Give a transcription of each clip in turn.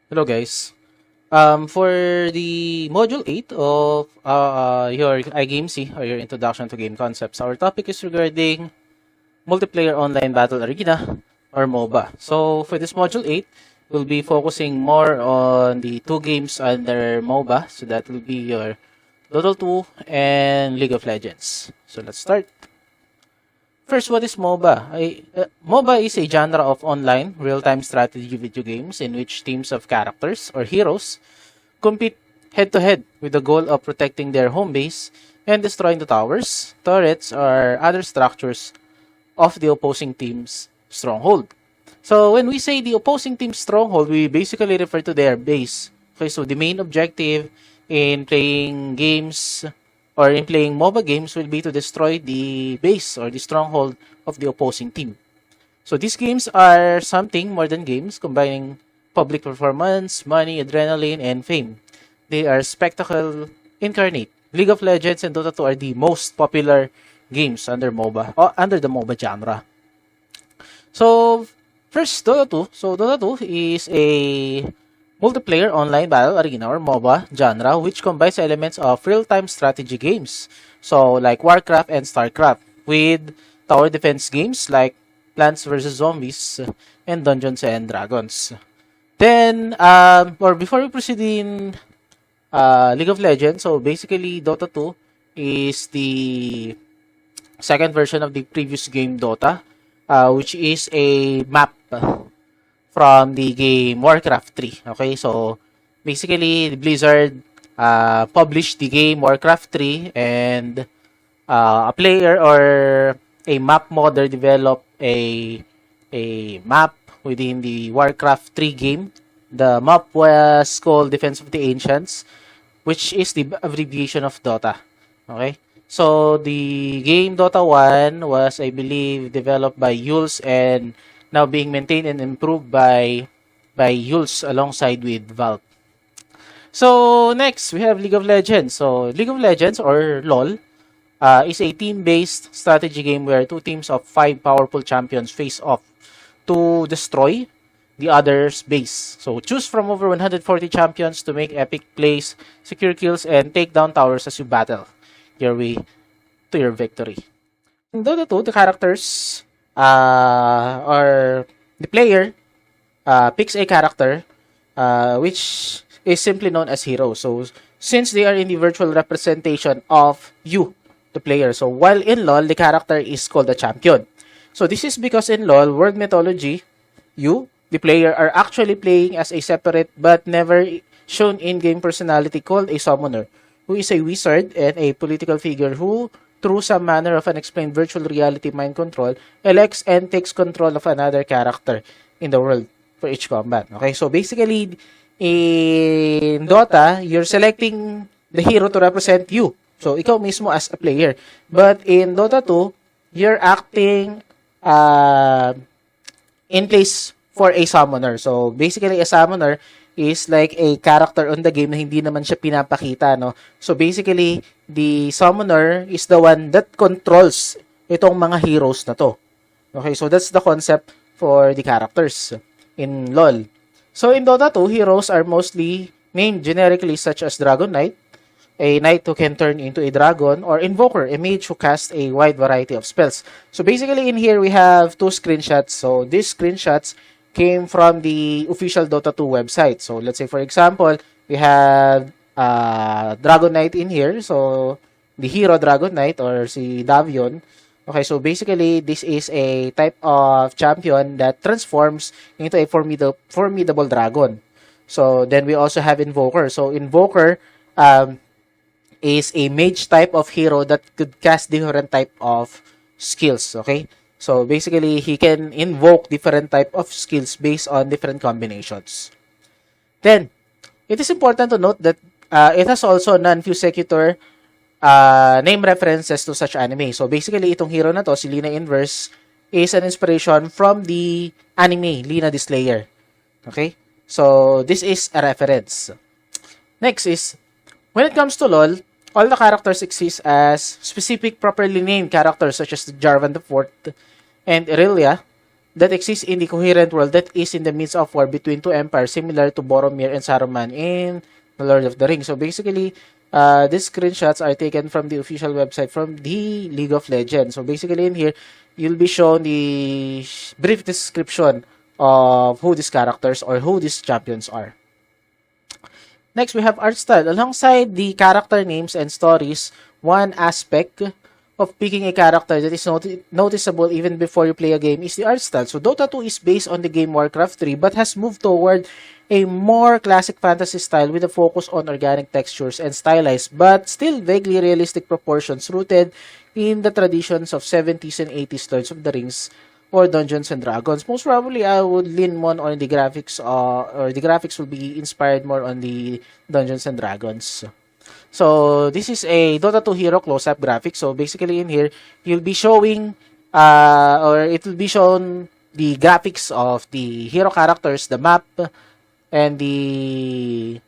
Hello guys. For the module 8 of your IGAMEC or your introduction to game concepts, our topic is regarding multiplayer online battle arena or MOBA. So for this module 8, we'll be focusing more on the two games under MOBA. So that will be your Dota 2 and League of Legends. So let's start. First, what is MOBA? MOBA is a genre of online real-time strategy video games in which teams of characters or heroes compete head-to-head with the goal of protecting their home base and destroying the towers, turrets, or other structures of the opposing team's stronghold. So when we say the opposing team's stronghold, we basically refer to their base. Okay, so the main objective in playing games or in playing MOBA games will be to destroy the base or the stronghold of the opposing team. So these games are something more than games, combining public performance, money, adrenaline, and fame. They are spectacle incarnate. League of Legends and Dota 2 are the most popular games under MOBA or under the MOBA genre. So first, Dota 2. So Dota 2 is a multiplayer online battle arena or MOBA genre which combines elements of real-time strategy games. So like Warcraft and Starcraft with tower defense games like Plants vs. Zombies and Dungeons and Dragons. Then, or before we proceed in League of Legends, so basically Dota 2 is the second version of the previous game Dota, which is a map from the game Warcraft 3. Okay, so basically Blizzard published the game Warcraft 3 and a player or a map modder developed a map within the Warcraft 3 game. The map was called Defense of the Ancients, which is the abbreviation of Dota. Okay? So, the game Dota 1 was, I believe, developed by Yules and now being maintained and improved by Yules alongside with Valve. So, next, we have League of Legends. So, League of Legends, or LoL, is a team-based strategy game where two teams of 5 powerful champions face off to destroy the other's base. So choose from over 140 champions to make epic plays, secure kills, and take down towers as you battle your way to your victory. In Dota 2, the characters or the player picks a character which is simply known as hero. So since they are in the virtual representation of you, the player. So while in LoL, the character is called a champion. So this is because in LoL, world mythology, you, the player, are actually playing as a separate but never shown in-game personality called a summoner, who is a wizard and a political figure who, through some manner of unexplained virtual reality mind control, elects and takes control of another character in the world for each combat. Okay, so basically, in Dota, you're selecting the hero to represent you. So, ikaw mismo as a player. But in Dota 2, you're acting in place for a summoner. So, basically, a summoner is like a character on the game na hindi naman siya pinapakita, no? So, basically, the summoner is the one that controls itong mga heroes na to. Okay, so that's the concept for the characters in LoL. So, in Dota 2, heroes are mostly named generically such as Dragon Knight, a knight who can turn into a dragon, or invoker, a mage who casts a wide variety of spells. So basically in here we have two screenshots. So these screenshots came from the official Dota 2 website. So let's say for example, we have Dragon Knight in here. So the hero Dragon Knight or si Davion. Okay, so basically this is a type of champion that transforms into a formidable dragon. So then we also have invoker. So invoker is a mage type of hero that could cast different type of skills, okay? So basically, he can invoke different type of skills based on different combinations. Then, it is important to note that it has also non-sequitur name references to such anime. So basically, itong hero na to, si Lina Inverse, is an inspiration from the anime, Lina the Slayer. Okay? So, this is a reference. Next is, when it comes to LoL, all the characters exist as specific properly named characters such as Jarvan IV and Irelia, that exists in the coherent world that is in the midst of war between two empires similar to Boromir and Saruman in The Lord of the Rings. So basically, these screenshots are taken from the official website from the League of Legends. So basically in here, you'll be shown the brief description of who these characters or who these champions are. Next, we have art style. Alongside the character names and stories, one aspect of picking a character that is noticeable even before you play a game is the art style. So Dota 2 is based on the game Warcraft 3 but has moved toward a more classic fantasy style with a focus on organic textures and stylized but still vaguely realistic proportions rooted in the traditions of 70s and 80s Lords of the Rings or Dungeons and Dragons. Most probably, I would lean more on the graphics, or the graphics will be inspired more on the Dungeons and Dragons. So, this is a Dota 2 hero close-up graphic. So, basically in here, you'll be showing, or it will be shown the graphics of the hero characters, the map, and the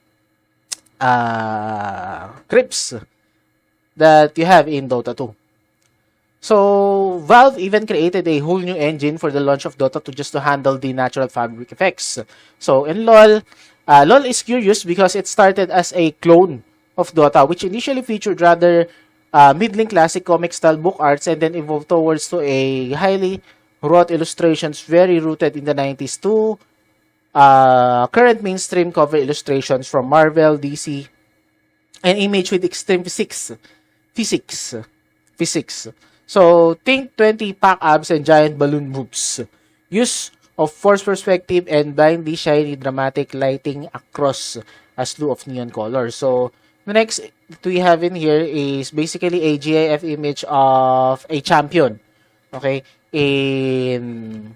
crypts that you have in Dota 2. So, Valve even created a whole new engine for the launch of Dota 2 just to handle the natural fabric effects. So, in LoL, LoL is curious because it started as a clone of Dota, which initially featured rather middling classic comic-style book arts and then evolved towards to a highly wrought illustrations very rooted in the 90s to current mainstream cover illustrations from Marvel, DC, and image with extreme physics. So, think 20 pack abs and giant balloon boobs. Use of force perspective and blindly shiny dramatic lighting across a slew of neon colors. So, the next that we have in here is basically a GIF image of a champion. Okay? In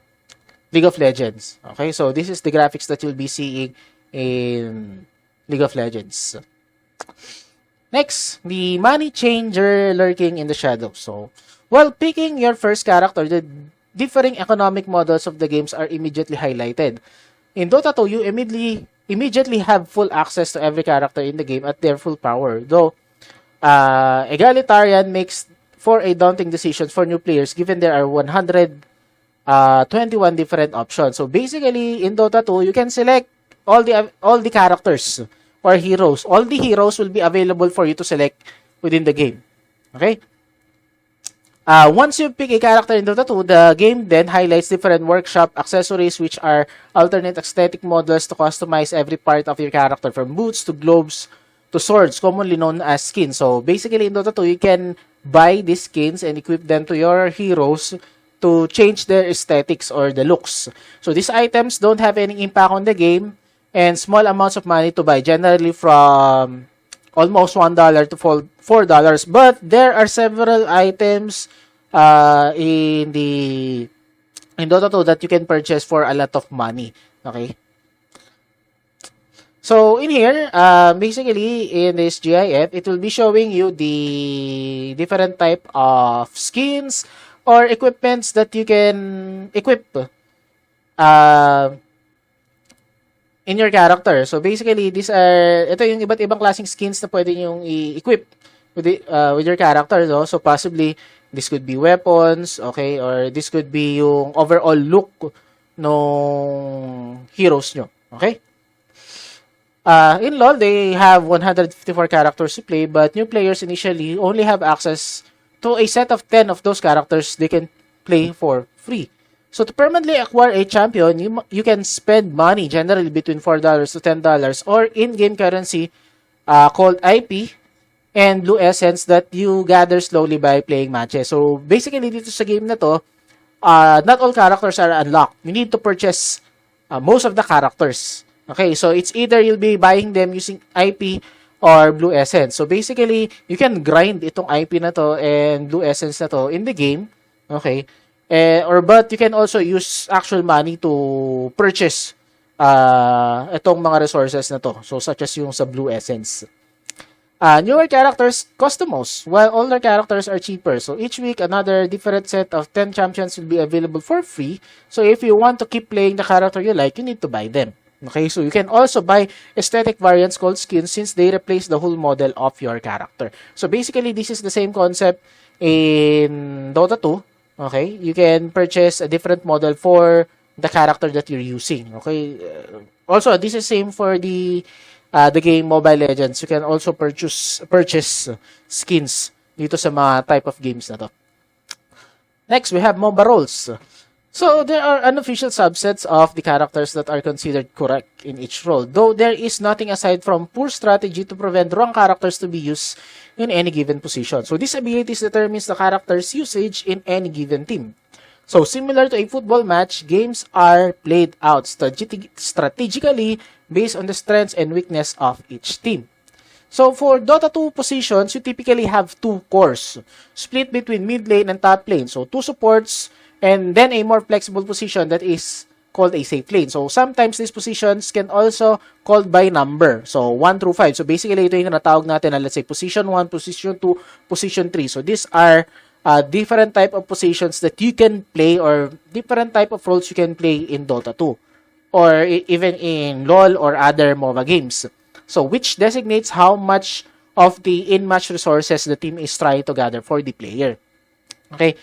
League of Legends. Okay? So, this is the graphics that you'll be seeing in League of Legends. Next, the money changer lurking in the shadows. So, while picking your first character, the differing economic models of the games are immediately highlighted. In Dota 2, you immediately have full access to every character in the game at their full power. Though, egalitarian makes for a daunting decision for new players given there are 121 different options. So, basically, in Dota 2, you can select all the characters or heroes. All the heroes will be available for you to select within the game. Okay? Once you pick a character in Dota 2, the game then highlights different workshop accessories which are alternate aesthetic models to customize every part of your character from boots to globes to swords, commonly known as skins. So basically in Dota 2, you can buy these skins and equip them to your heroes to change their aesthetics or the looks. So these items don't have any impact on the game and small amounts of money to buy, generally from almost $1 to $4. But there are several items in Dota 2 that you can purchase for a lot of money. Okay? So, in here, basically, in this GIF, it will be showing you the different type of skins or equipments that you can equip in your character. So basically, ito yung iba't ibang klaseng skins na pwede yung i-equip with your character. No? So possibly, this could be weapons, okay? Or this could be yung overall look ng heroes nyo. Okay? In LoL, they have 154 characters to play, but new players initially only have access to a set of 10 of those characters they can play for free. So, to permanently acquire a champion, you can spend money, generally between $4 to $10, or in-game currency called IP and Blue Essence that you gather slowly by playing matches. So, basically, dito sa game na to, not all characters are unlocked. You need to purchase most of the characters. Okay, so it's either you'll be buying them using IP or Blue Essence. So, basically, you can grind itong IP na to and Blue Essence na to in the game. Okay, but you can also use actual money to purchase itong mga resources na to. So, such as yung sa Blue Essence. Newer characters cost the most, while older characters are cheaper. So, each week, another different set of 10 champions will be available for free. So, if you want to keep playing the character you like, you need to buy them. Okay, so you can also buy aesthetic variants called skins since they replace the whole model of your character. So, basically, this is the same concept in Dota 2. Okay? You can purchase a different model for the character that you're using. Okay? Also, this is same for the game Mobile Legends. You can also purchase skins dito sa mga type of games na to. Next, we have MOBA roles. So, there are unofficial subsets of the characters that are considered correct in each role, though there is nothing aside from poor strategy to prevent wrong characters to be used in any given position. So, these abilities determines the character's usage in any given team. So, similar to a football match, games are played out strategically based on the strengths and weakness of each team. So, for Dota 2 positions, you typically have two cores, split between mid lane and top lane. So, two supports, and then a more flexible position that is called a safe lane. So, sometimes these positions can also called by number. So, 1 through 5. So, basically, ito yung natawag natin na, let's say, position 1, position 2, position 3. So, these are different type of positions that you can play or different type of roles you can play in Dota 2 or even in LoL or other MOBA games. So, which designates how much of the in-match resources the team is trying to gather for the player. Okay?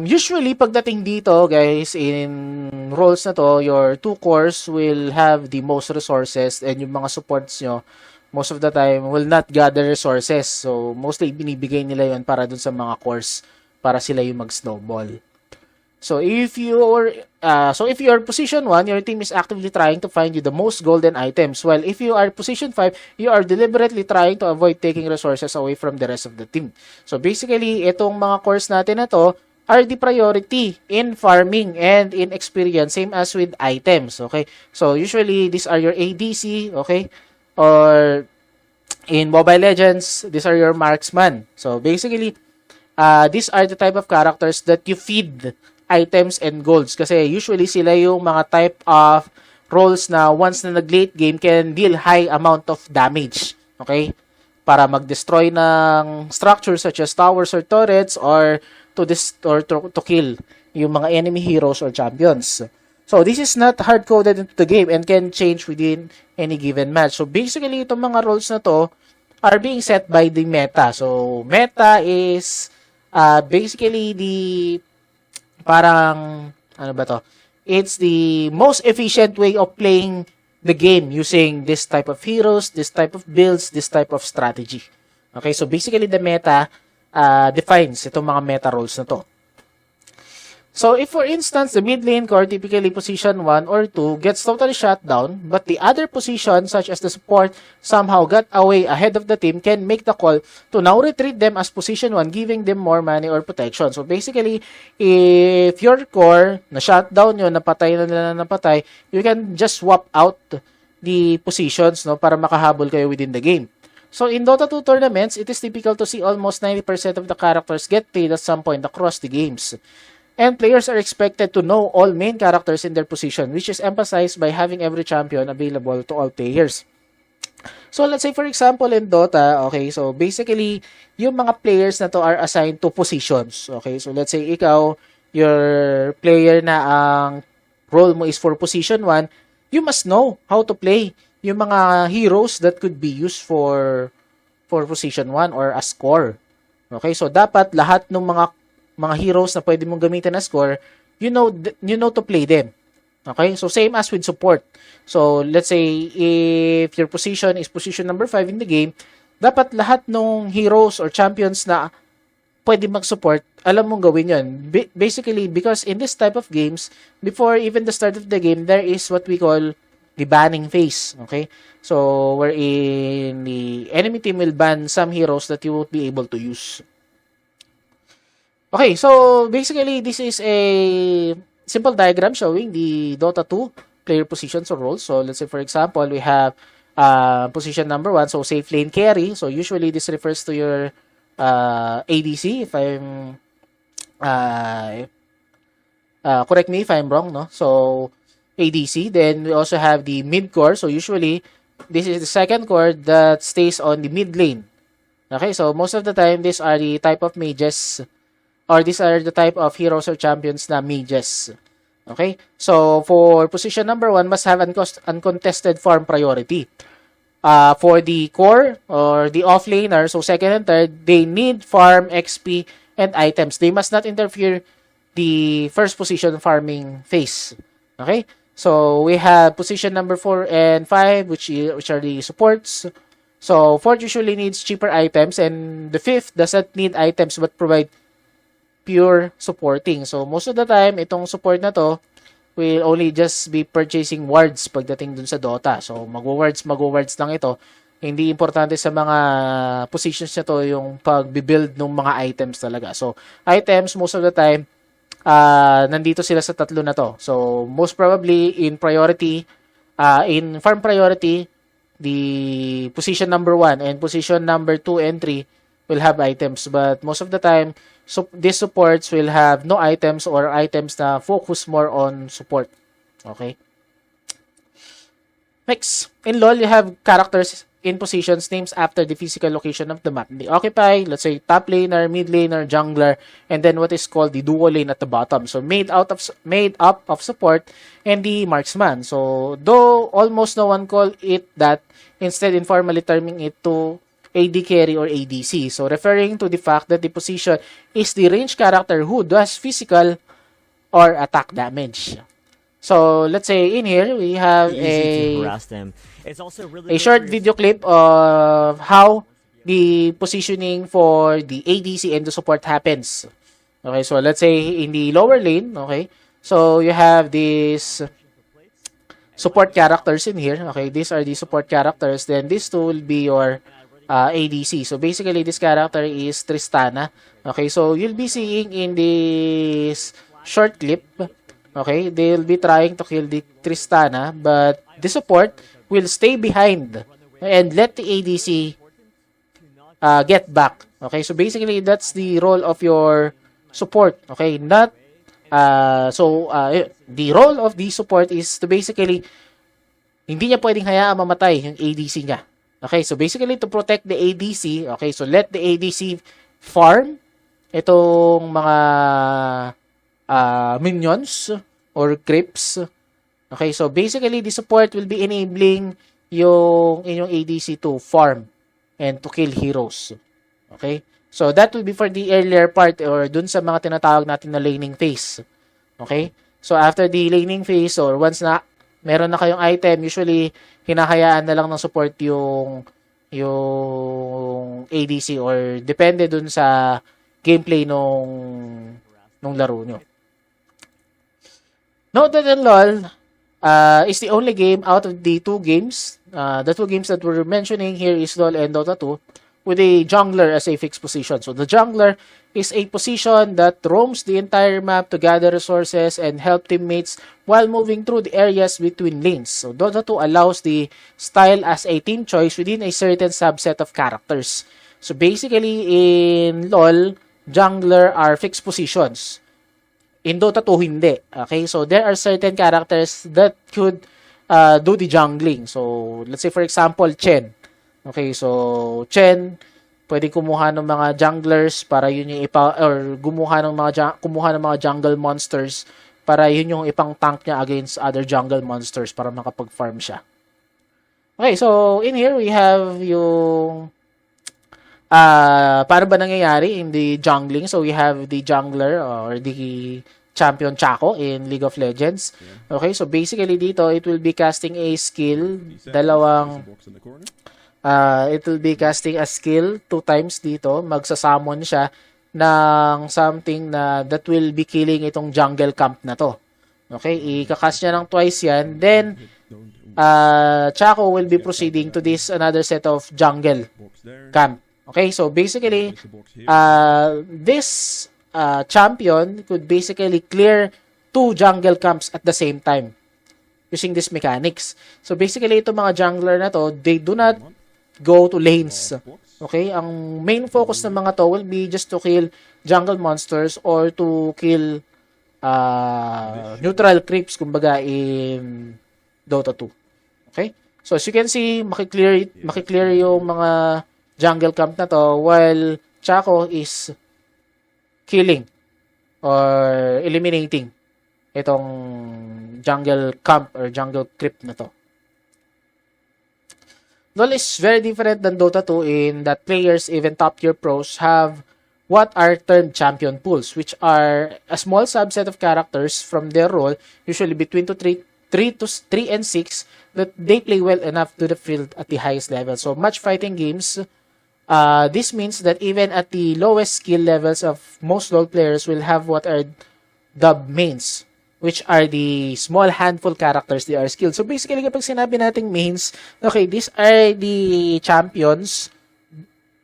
Usually, pagdating dito, guys, in roles na to, your two cores will have the most resources and yung mga supports nyo, most of the time, will not gather resources. So, mostly, binibigay nila yun para dun sa mga cores para sila yung mag-snowball. So, if you're position 1, your team is actively trying to find you the most golden items. While if you are position 5, you are deliberately trying to avoid taking resources away from the rest of the team. So, basically, itong mga cores natin na to are the priority in farming and in experience, same as with items, okay? So, usually, these are your ADC, okay? Or, in Mobile Legends, these are your marksman. So, basically, these are the type of characters that you feed items and golds. Kasi usually sila yung mga type of roles na once na nag-late game can deal high amount of damage. Okay? Para mag-destroy ng structures such as towers or turrets or to kill yung mga enemy heroes or champions. So, this is not hard-coded into the game and can change within any given match. So, basically, itong mga roles na to are being set by the meta. So, meta is basically the parang, ano ba to? It's the most efficient way of playing the game using this type of heroes, this type of builds, this type of strategy. Okay, so basically the meta defines itong mga meta roles na to. So, if for instance, the mid lane core, typically position 1 or 2, gets totally shut down, but the other position, such as the support, somehow got away ahead of the team, can make the call to now retreat them as position 1, giving them more money or protection. So, basically, if your core, na-shut down yun, napatay na nila napatay, you can just swap out the positions, no, para makahabol kayo within the game. So, in Dota 2 tournaments, it is typical to see almost 90% of the characters get paid at some point across the games. And players are expected to know all main characters in their position, which is emphasized by having every champion available to all players. So, let's say for example in Dota, okay, so basically, yung mga players na to are assigned to positions. Okay, so let's say ikaw, your player na ang role mo is for position 1, you must know how to play yung mga heroes that could be used for position 1 or as core. Okay, so dapat lahat ng mga heroes na pwede mong gamitin as core, you know to play them. Okay? So, same as with support. So, let's say, if your position is position number 5 in the game, dapat lahat ng heroes or champions na pwede mag-support, alam mong gawin yun. Basically, because in this type of games, before even the start of the game, there is what we call the banning phase. Okay? So, wherein the enemy team will ban some heroes that you won't be able to use. Okay, so basically, this is a simple diagram showing the Dota 2 player positions or roles. So, let's say, for example, we have position number 1, so safe lane carry. So, usually, this refers to your ADC, if I'm, correct me if I'm wrong, no? So, ADC. Then, we also have the mid core. So, usually, this is the second core that stays on the mid lane. Okay, so most of the time, these are the type of mages or these are the type of heroes or champions na mages. Okay? So, for position number 1, must have uncontested farm priority. For the core or the offlaner, so second and third, they need farm XP and items. They must not interfere the first position farming phase. Okay? So, we have position number 4 and 5, which are the supports. So, 4th usually needs cheaper items, and the 5th doesn't need items but provide pure supporting. So, most of the time, itong support na to will only just be purchasing wards pagdating dun sa Dota. So, magwo-wards lang ito. Hindi importante sa mga positions na to yung pag-build ng mga items talaga. So, items, most of the time, nandito sila sa tatlo na to. So, most probably, in farm priority, the position number 1 and position number 2 and 3 will have items. But most of the time, these supports will have no items or items na focus more on support. Okay? Next, in LoL, you have characters in positions named after the physical location of the map. They occupy, let's say, top laner, mid laner, jungler, and then what is called the duo lane at the bottom. So, made up of support and the marksman. So, though almost no one call it that, instead informally terming it to AD carry or ADC. So, referring to the fact that the position is the range character who does physical or attack damage. So, let's say in here, we have a short video clip of how the positioning for the ADC and the support happens. Okay, so let's say in the lower lane, okay, so you have these support characters in here. Okay, these are the support characters. Then these two will be your ADC. So basically, this character is Tristana. Okay, so you'll be seeing in this short clip, okay, they'll be trying to kill the Tristana, but the support will stay behind and let the ADC get back. Okay, so basically, that's the role of your support. Okay, not the role of the support is to basically hindi niya pwedeng hayaan mamatay yung ADC niya. Okay, so basically to protect the ADC, okay, so let the ADC farm itong mga minions or creeps. Okay, so basically the support will be enabling yung inyong ADC to farm and to kill heroes. Okay? So that will be for the earlier part or dun sa mga tinatawag natin na laning phase. Okay? So after the laning phase or once na meron na kayong item, usually hinahayaan na lang ng support yung ADC or depende dun sa gameplay nung laro nyo. Note that in LoL is the only game out of the two games, the two games that we're mentioning here is LoL and Dota 2, with a jungler as a fixed position. So the jungler is a position that roams the entire map to gather resources and help teammates while moving through the areas between lanes. So Dota 2 allows the style as a team choice within a certain subset of characters. So basically in LoL, jungler are fixed positions. In Dota 2, hindi. Okay, so there are certain characters that could do the jungling. So let's say for example, Chen. Okay, so Chen, pwedeng kumuha ng mga junglers para yun yung kumuha ng mga jungle monsters para yun yung ipang tank niya against other jungle monsters para makapag-farm siya. Okay, so in here we have yung paano ba nangyayari in the jungling? So we have the jungler or the champion Chaco in League of Legends. Okay, so basically dito it will be casting a skill, it will be casting a skill 2 times dito. Magsasamon siya ng something that will be killing itong jungle camp na to. Okay, ikakast niya ng twice yan. Then, Chaco will be proceeding to this another set of jungle camp. Okay, so basically, this champion could basically clear 2 jungle camps at the same time using this mechanics. So basically, itong mga jungler na to, they do not go to lanes. Okay? Ang main focus ng mga to will be just to kill jungle monsters or to kill neutral creeps, kumbaga, in Dota 2. Okay? So, as you can see, makiklear yung mga jungle camp na to while Chaco is killing or eliminating itong jungle camp or jungle creep na to. LoL is very different than Dota 2 in that players, even top tier pros, have what are termed champion pools, which are a small subset of characters from their role, usually between 3 and 6, that they play well enough to the field at the highest level. So match fighting games, this means that even at the lowest skill levels of most LoL players will have what are dubbed mains, which are the small handful characters they are skilled. So basically, kapag sinabi nating mains, okay, these are the champions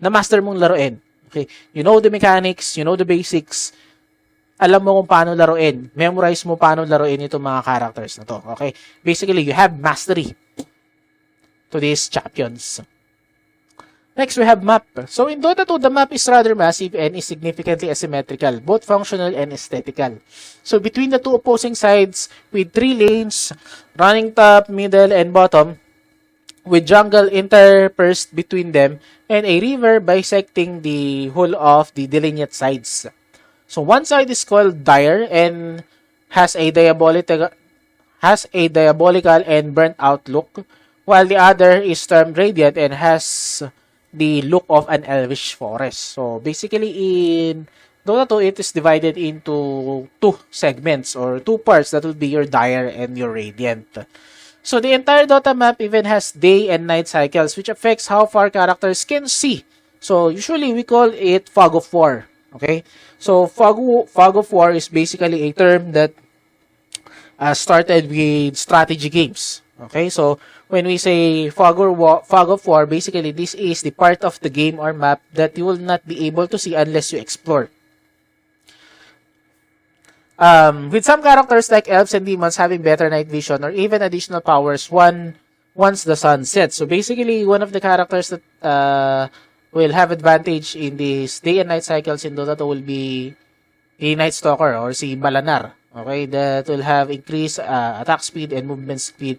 na master mong laruin. Okay, you know the mechanics, you know the basics, alam mo kung paano laruin, memorize mo paano laruin itong mga characters na to. Okay, basically, you have mastery to these champions. Next, we have map. So, in Dota 2, the map is rather massive and is significantly asymmetrical, both functional and aesthetical. So, between the two opposing sides, with 3 lanes, running top, middle, and bottom, with jungle interspersed between them, and a river bisecting the whole of the delineate sides. So, one side is called Dire and has a diabolical and burnt out look, while the other is termed Radiant and has the look of an elvish forest. So, basically, in Dota 2, it is divided into 2 segments or 2 parts. That will be your Dire and your Radiant. So, the entire Dota map even has day and night cycles, which affects how far characters can see. So, usually, we call it Fog of War. Okay? So, Fog of War is basically a term that started with strategy games. Okay? So, when we say Fog of War, basically, this is the part of the game or map that you will not be able to see unless you explore. With some characters like elves and demons having better night vision or even additional powers once the sun sets. So basically, one of the characters that will have advantage in these day and night cycles in Dota 2 will be the Night Stalker or si Balanar. Okay, that will have increased attack speed and movement speed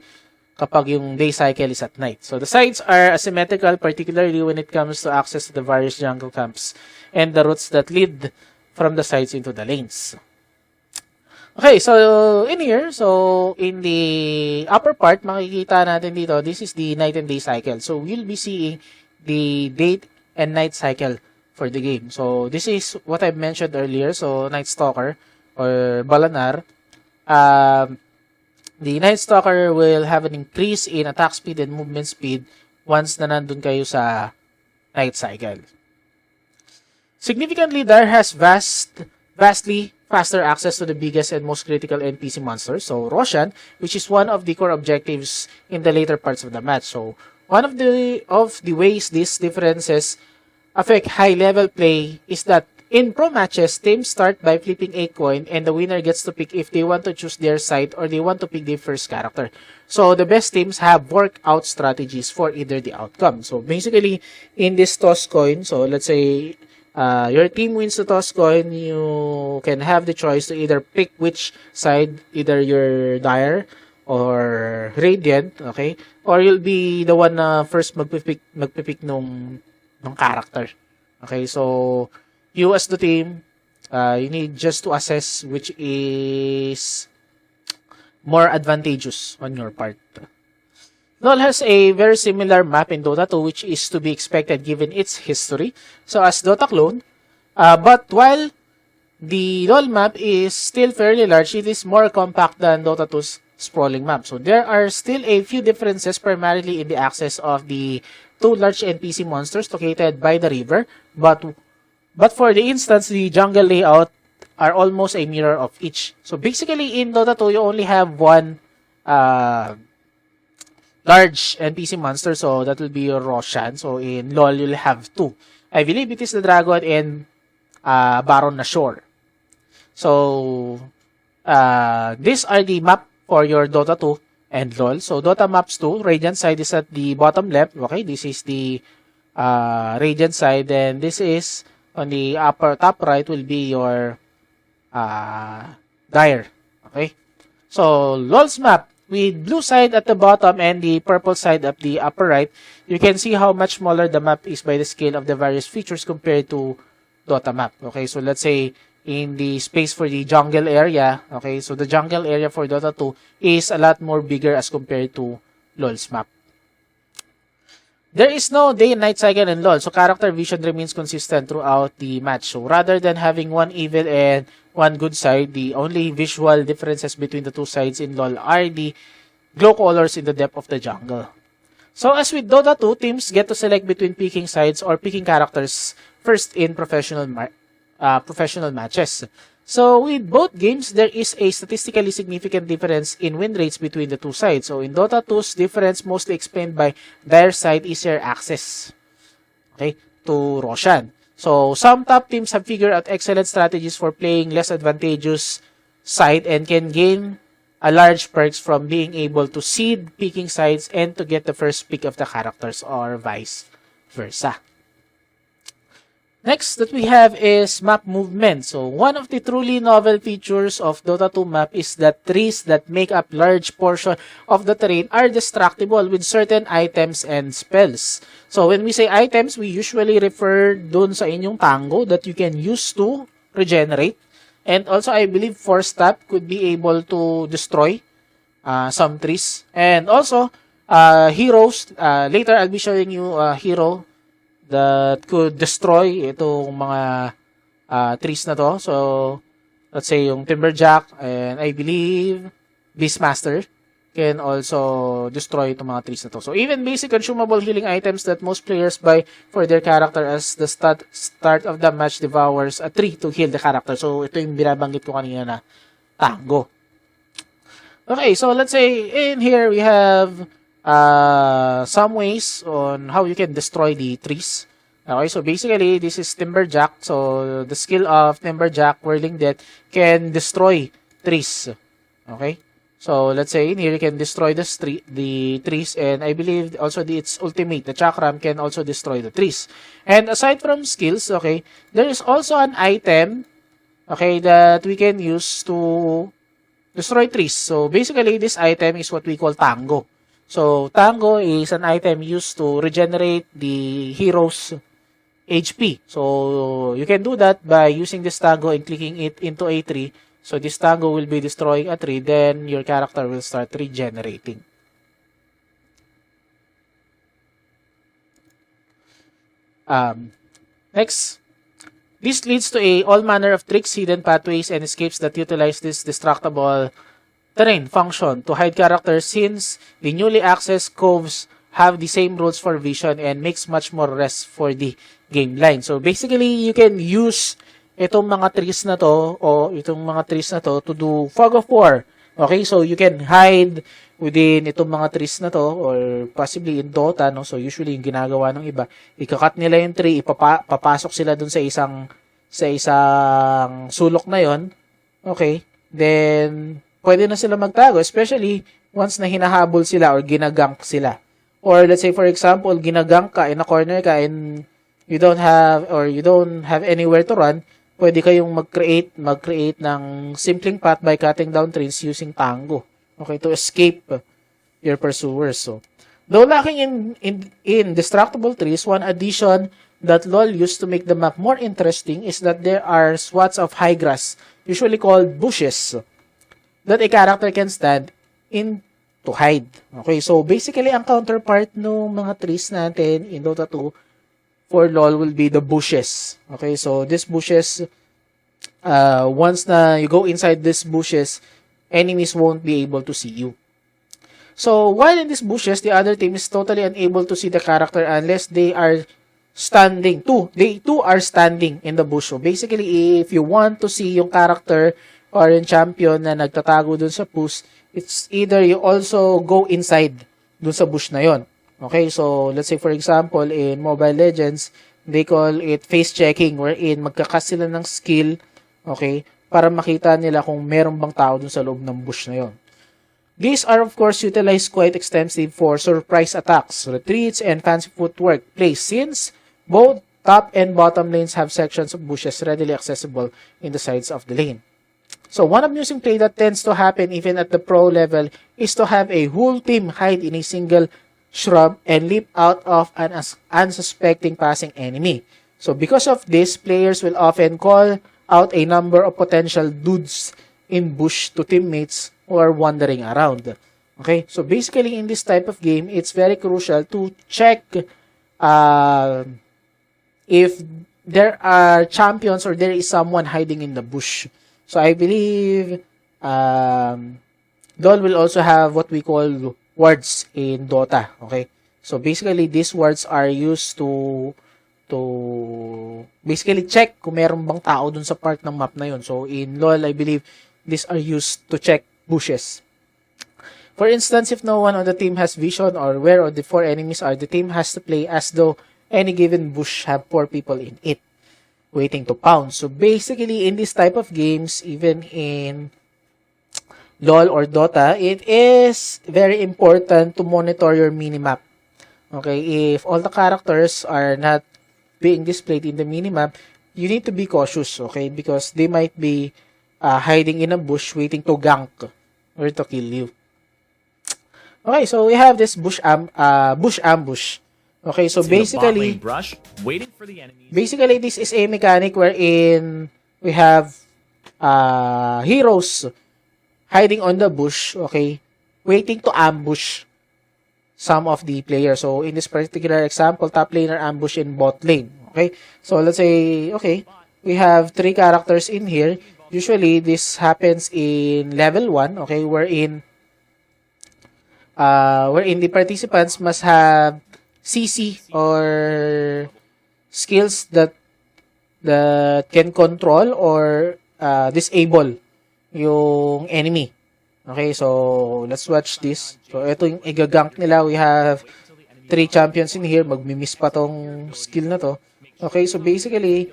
kapag yung day cycle is at night. So the sides are asymmetrical, particularly when it comes to access to the various jungle camps and the routes that lead from the sides into the lanes. Okay, so in here, so in the upper part, makikita natin dito, this is the night and day cycle. So we'll be seeing the day and night cycle for the game. So this is what I mentioned earlier. So Night Stalker or Balanar, the Night Stalker will have an increase in attack speed and movement speed once na nandun kayo sa night cycle. Significantly, Dire has vastly faster access to the biggest and most critical NPC monsters, so Roshan, which is one of the core objectives in the later parts of the match. So, one of the ways these differences affect high-level play is that in pro matches, teams start by flipping a coin and the winner gets to pick if they want to choose their side or they want to pick their first character. So, the best teams have workout strategies for either the outcome. So, basically, in this toss coin, so let's say your team wins the toss coin, you can have the choice to either pick which side, either your Dire or Radiant, okay? Or you'll be the one na first magpipick nung character. Okay, so you as the team, you need just to assess which is more advantageous on your part. LoL has a very similar map in Dota 2, which is to be expected given its history. So as Dota clone, but while the LoL map is still fairly large, it is more compact than Dota 2's sprawling map. So there are still a few differences, primarily in the access of the 2 large NPC monsters located by the river, but for the instance, the jungle layout are almost a mirror of each. So basically, in Dota 2, you only have one large NPC monster, so that will be your Roshan. So in LoL, you'll have 2. I believe it is the Dragon and Baron Nashor. So these are the map for your Dota 2 and LoL. So Dota maps 2, Radiant side is at the bottom left. Okay, this is the Radiant side, and this is on the upper top right will be your Dire. Okay, so LoL's map with blue side at the bottom and the purple side at the upper right, you can see how much smaller the map is by the scale of the various features compared to Dota map. Okay, so let's say in the space for the jungle area, okay, so the jungle area for Dota 2 is a lot more bigger as compared to LoL's map. There is no day and night cycle in LoL, so character vision remains consistent throughout the match. So rather than having one evil and one good side, the only visual differences between the two sides in LoL are the glow colors in the depth of the jungle. So as with Dota 2, teams get to select between picking sides or picking characters first in professional matches. So with both games, there is a statistically significant difference in win rates between the two sides. So in Dota 2's difference mostly explained by their side easier access, okay, to Roshan. So some top teams have figured out excellent strategies for playing less advantageous side and can gain a large perks from being able to seed picking sides and to get the first pick of the characters or vice versa. Next that we have is map movement. So one of the truly novel features of Dota 2 map is that trees that make up large portion of the terrain are destructible with certain items and spells. So when we say items, we usually refer dun sa inyong tango that you can use to regenerate. And also I believe Force Tap could be able to destroy some trees. And also heroes, later I'll be showing you a hero that could destroy itong mga trees na to. So, let's say yung Timberjack and I believe Beastmaster can also destroy itong mga trees na to. So, even basic consumable healing items that most players buy for their character as the start of the match devours a tree to heal the character. So, ito yung binabanggit ko kanina na tango. Okay, so let's say in here we have some ways on how you can destroy the trees. Okay, so basically, this is Timberjack. So, the skill of Timberjack, Whirling Death, can destroy trees. Okay? So, let's say in here, you can destroy the trees. And I believe also its ultimate, the Chakram, can also destroy the trees. And aside from skills, okay, there is also an item, okay, that we can use to destroy trees. So, basically, this item is what we call Tango. So, Tango is an item used to regenerate the hero's HP. So, you can do that by using this Tango and clicking it into a tree. So, this Tango will be destroying a tree. Then, your character will start regenerating. Next. This leads to all manner of tricks, hidden pathways, and escapes that utilize this destructible terrain function to hide characters since the newly accessed coves have the same rules for vision and makes much more rest for the game line. So basically, you can use itong mga trees na to to do fog of war. Okay, so you can hide within itong mga trees na to or possibly in Dota, no? So usually yung ginagawa ng iba, ikakat nila yung tree, papasok sila dun sa isang sulok na yon. Okay, then pwede na sila magtago, especially once na hinahabol sila or ginagank sila. Or let's say for example, ginagank ka, in a corner ka, and you don't have anywhere to run, pwede kayong mag-create ng simpleng path by cutting down trees using Tango. Okay, to escape your pursuers. So, though lacking in destructible trees, one addition that LoL used to make the map more interesting is that there are swaths of high grass, usually called bushes, that a character can stand in to hide. Okay, so basically, ang counterpart ng mga trees natin in Dota 2 for LoL will be the bushes. Okay, so these bushes, once na you go inside these bushes, enemies won't be able to see you. So, while in these bushes, the other team is totally unable to see the character unless they are standing. They too are standing in the bush. So, basically, if you want to see yung character or yung champion na nagtatago dun sa bush, it's either you also go inside dun sa bush na yon. Okay, so let's say for example, in Mobile Legends, they call it face checking, wherein magkakas sila ng skill, okay, para makita nila kung meron bang tao dun sa loob ng bush na yon. These are of course utilized quite extensively for surprise attacks, retreats, and fancy footwork plays since both top and bottom lanes have sections of bushes readily accessible in the sides of the lane. So, one amusing play that tends to happen even at the pro level is to have a whole team hide in a single shrub and leap out of an unsuspecting passing enemy. So, because of this, players will often call out a number of potential dudes in bush to teammates who are wandering around. Okay? So, basically, in this type of game, it's very crucial to check uh, if there are champions or there is someone hiding in the bush. So I believe Dol will also have what we call wards in Dota. Okay, so basically these wards are used to basically check kung meron bang tao dun sa part ng map na yun. So in LoL, I believe these are used to check bushes. For instance, if no one on the team has vision or where or the 4 enemies are, the team has to play as though any given bush have 4 people in it waiting to pounce. So basically, in this type of games, even in LoL or Dota, it is very important to monitor your minimap. Okay, if all the characters are not being displayed in the minimap, you need to be cautious, okay? Because they might be hiding in a bush waiting to gank or to kill you. Okay, so we have this bush ambush. Okay, so basically, this is a mechanic wherein we have heroes hiding on the bush, okay, waiting to ambush some of the players. So in this particular example, top laner ambush in bot lane. Okay, so let's say, okay, we have 3 characters in here. Usually this happens in level 1, okay, wherein the participants must have CC or skills that can control or disable yung enemy. Okay, so let's watch this. So ito yung igagank nila. We have 3 champions in here. Magmi-miss pa tong skill na to. Okay, so basically,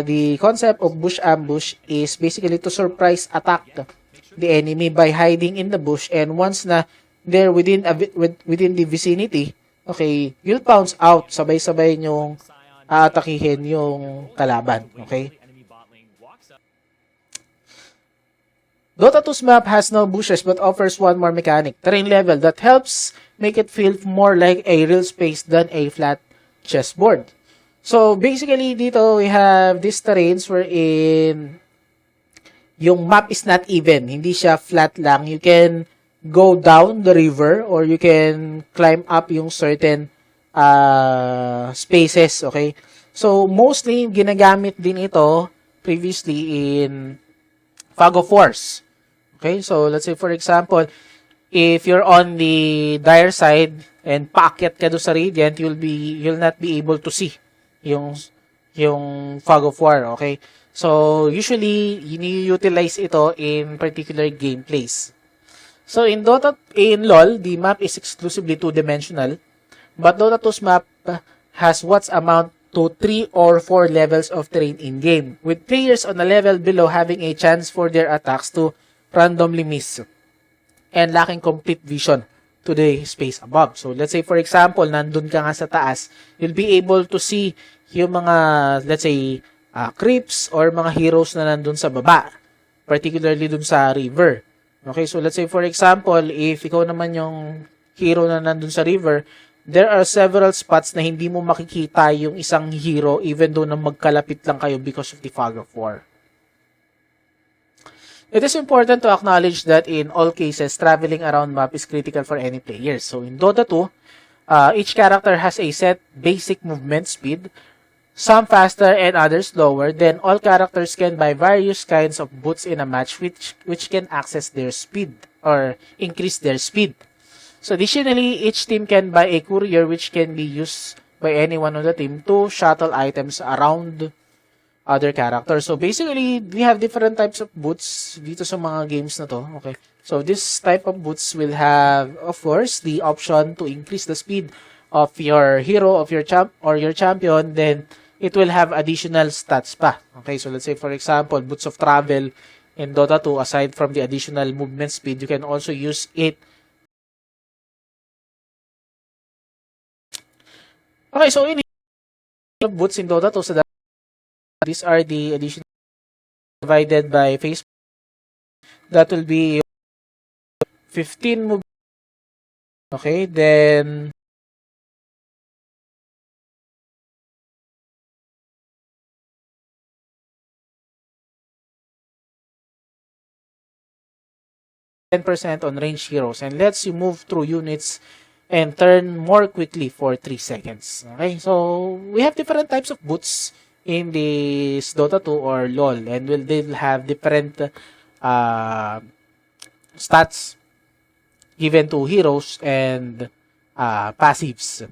the concept of bush ambush is basically to surprise attack the enemy by hiding in the bush, and once na they're within the vicinity, okay, you'll pounce out. Sabay-sabay nyong aatakihin yung kalaban. Okay? Dota 2's map has no bushes but offers one more mechanic, terrain level, that helps make it feel more like a real space than a flat chessboard. So, basically, dito we have these terrains wherein yung map is not even. Hindi siya flat lang. You can go down the river or you can climb up yung certain spaces, okay? So, mostly, ginagamit din ito previously in Fog of Wars. Okay, so let's say for example, if you're on the dire side and paakyat ka doon sa Radiant, you'll not be able to see yung Fog of War, okay? So usually you utilize ito in particular gameplays. So in LoL, the map is exclusively two-dimensional, but Dota 2's map has what's amount to 3 or 4 levels of terrain in-game, with players on a level below having a chance for their attacks to randomly miss and lacking complete vision to the space above. So, let's say, for example, nandun ka nga sa taas, you'll be able to see yung mga, let's say, creeps or mga heroes na nandun sa baba, particularly dun sa river. Okay, so let's say, for example, if ikaw naman yung hero na nandun sa river, there are several spots na hindi mo makikita yung isang hero even though na magkalapit lang kayo because of the Fog of War. It is important to acknowledge that in all cases, traveling around map is critical for any player. So in Dota 2, each character has a set basic movement speed, some faster and others slower. Then all characters can buy various kinds of boots in a match which can access their speed or increase their speed. So additionally, each team can buy a courier which can be used by anyone on the team to shuttle items around other characters. So basically, we have different types of boots dito sa mga games na to. Okay. So this type of boots will have, of course, the option to increase the speed of your hero, of your champion. Then it will have additional stats pa. Okay. So let's say, for example, boots of travel in Dota 2, aside from the additional movement speed, you can also use it. Okay, so in boots in Dota 2, so these are the additional divided by Facebook. That will be 15 movement. Okay, then %, on range heroes, and lets you move through units and turn more quickly for 3 seconds. Okay, so we have different types of boots in this Dota 2 or LoL, and they'll have different stats given to heroes and passives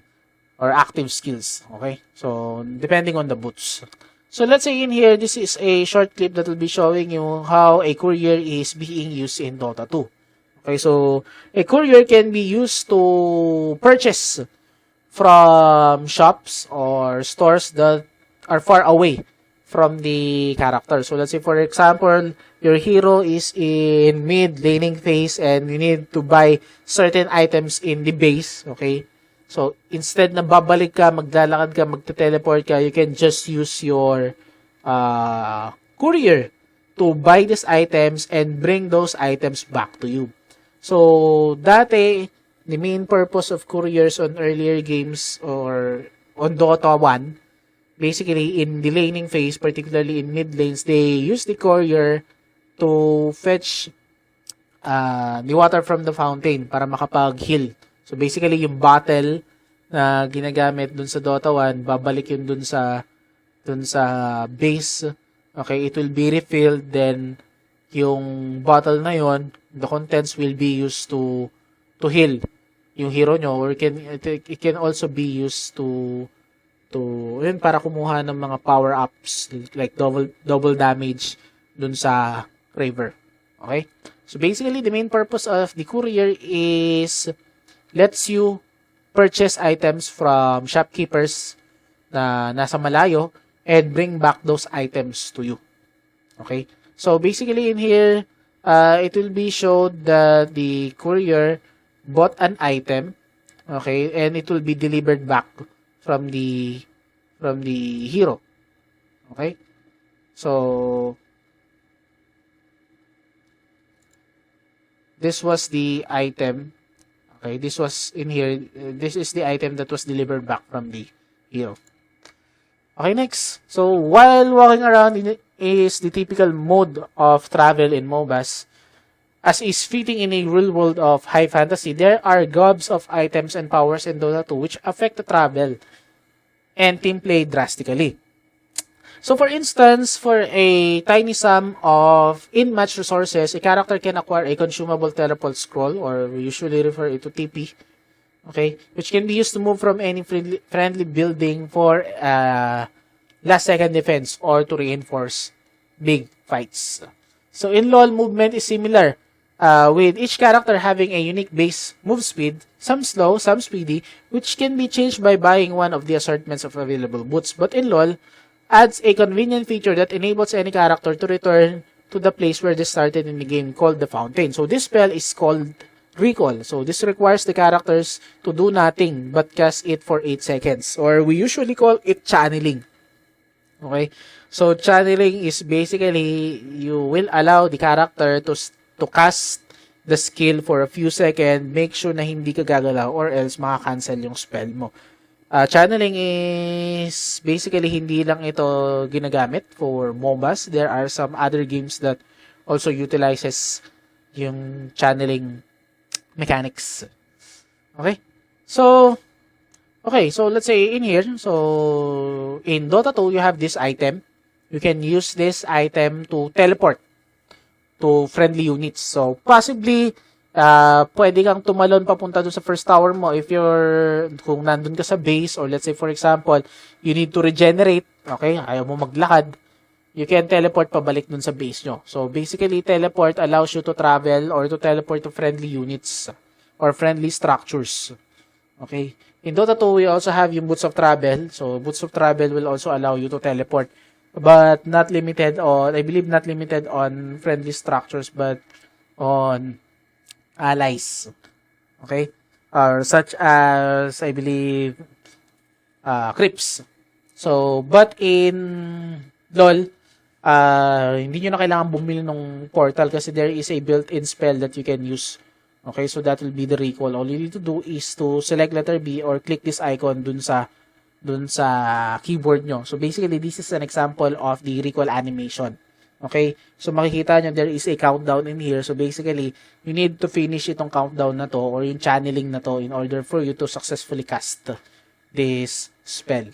or active skills. Okay, so depending on the boots. So let's say in here, this is a short clip that will be showing you how a courier is being used in Dota 2. Okay, so a courier can be used to purchase from shops or stores that are far away from the character. So let's say for example, your hero is in mid laning phase and you need to buy certain items in the base. Okay, so instead na babalik ka, maglalakad ka, magte-teleport ka, you can just use your courier to buy these items and bring those items back to you. So, dati, the main purpose of couriers on earlier games or on Dota 1, basically in the laning phase, particularly in mid lanes, they use the courier to fetch the water from the fountain para makapag-heal. So, basically, yung bottle na ginagamit dun sa Dota 1, babalik yun dun sa base. Okay, it will be refilled, then yung bottle na yon, the contents will be used to heal yung hero nyo, or it can also be used to yun, para kumuha ng mga power ups like double damage dun sa Raver. Okay, so basically the main purpose of the courier is lets you purchase items from shopkeepers na nasa malayo and bring back those items to you. Okay, so basically in here, it will be showed that the courier bought an item, okay, and it will be delivered back from the hero. Okay, so this was the item. Okay, this was in here. This is the item that was delivered back from the hero. Okay, next. So, while walking around is the typical mode of travel in MOBAs. As is fitting in a real world of high fantasy, there are gobs of items and powers in Dota 2 which affect the travel and team play drastically. So, for instance, for a tiny sum of in-match resources, a character can acquire a consumable teleport scroll, or we usually refer it to TP, okay, which can be used to move from any friendly building for last-second defense or to reinforce big fights. So, in LoL, movement is similar, with each character having a unique base move speed, some slow, some speedy, which can be changed by buying one of the assortments of available boots. But in LoL, adds a convenient feature that enables any character to return to the place where they started in the game, called the Fountain. So this spell is called Recall. So this requires the characters to do nothing but cast it for 8 seconds. Or we usually call it channeling. Okay? So channeling is basically you will allow the character to cast the skill for a few seconds, make sure na hindi ka gagalaw or else maka-cancel yung spell mo. Channeling is basically hindi lang ito ginagamit for MOBAs. There are some other games that also utilizes yung channeling mechanics. Okay? So let's say in here, so in Dota 2, you have this item. You can use this item to teleport to friendly units. So possibly, pwede kang tumalon papunta doon sa first tower mo kung nandun ka sa base, or let's say for example, you need to regenerate, okay, ayaw mo maglakad, you can teleport pabalik dun sa base nyo. So basically, teleport allows you to travel or to teleport to friendly units or friendly structures. Okay, in Dota 2, we also have yung Boots of Travel. So Boots of Travel will also allow you to teleport, but not limited on, I believe not limited on friendly structures, but on allies, okay, or such as I believe creeps. So, but in LoL, hindi nyo na kailangan bumili ng portal kasi there is a built-in spell that you can use. Okay, so that will be the recall. All you need to do is to select letter B or click this icon dun sa keyboard nyo. So basically, this is an example of the recall animation Okay? So, makikita nyo, there is a countdown in here. So, basically, you need to finish itong countdown na to or yung channeling na to in order for you to successfully cast this spell.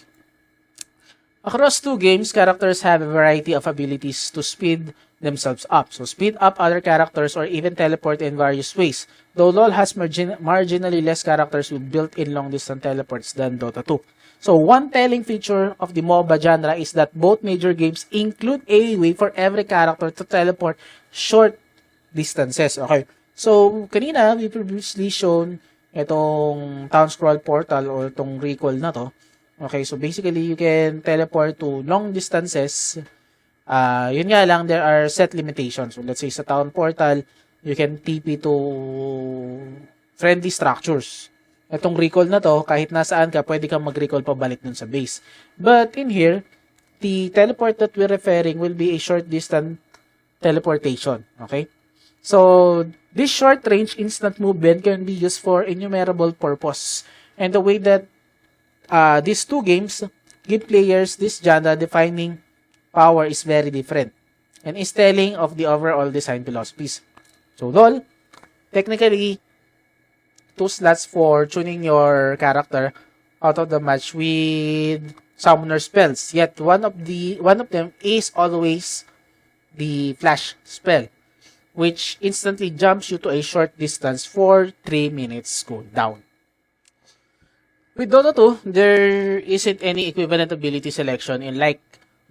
Across two games, characters have a variety of abilities to speed themselves up. So, speed up other characters or even teleport in various ways. Though LoL has marginally less characters with built-in long-distance teleports than Dota 2. So, one telling feature of the MOBA genre is that both major games include a way for every character to teleport short distances. Okay. So, kanina, we previously shown itong Town Scroll Portal or itong recall na to. Okay, so basically, you can teleport to long distances. Yun nga lang, there are set limitations. So, let's say, sa Town Portal, you can TP to friendly structures. Itong recall na to, kahit nasaan ka, pwede kang mag-recall pabalik dun sa base. But in here, the teleport that we're referring will be a short distance teleportation. Okay? So, this short-range instant movement can be used for innumerable purpose. And the way that these two games give players this genre-defining power is very different and is telling of the overall design philosophies. So, LoL, technically, 2 slots for tuning your character out of the match with summoner spells. Yet, one of them is always the flash spell, which instantly jumps you to a short distance for 3 minutes cooldown. With Dota 2, there isn't any equivalent ability selection in like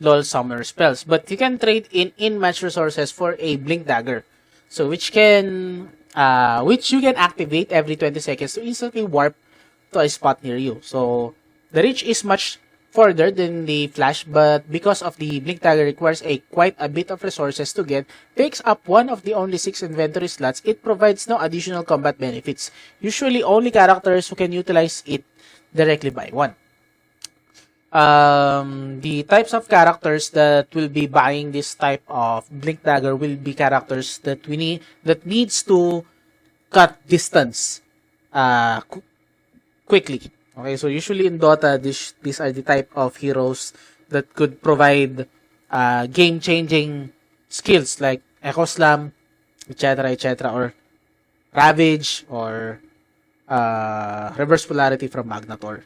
LoL summoner spells, but you can trade in-match resources for a Blink Dagger, so which you can activate every 20 seconds to instantly warp to a spot near you. So the reach is much further than the Flash, but because of the Blink Dagger requires quite a bit of resources to get, takes up one of the only 6 inventory slots, it provides no additional combat benefits. Usually only characters who can utilize it directly buy one. The types of characters that will be buying this type of Blink Dagger will be characters that needs to cut distance quickly. Okay, so usually in Dota, these are the type of heroes that could provide game-changing skills like Echo Slam, etc., or Ravage, or Reverse Polarity from Magnator.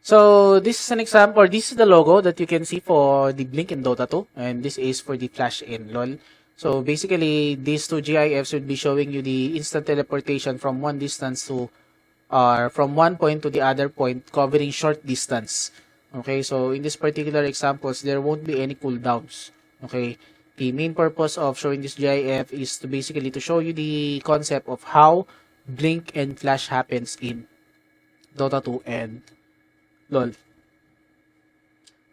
So, this is an example, or this is the logo that you can see for the Blink in Dota 2, and this is for the Flash in LoL. So, basically, these two GIFs would be showing you the instant teleportation from one distance to, or from one point to the other point, covering short distance. Okay, so in this particular examples, there won't be any cooldowns. Okay, the main purpose of showing this GIF is to basically to show you the concept of how Blink and Flash happens in Dota 2 and LoL.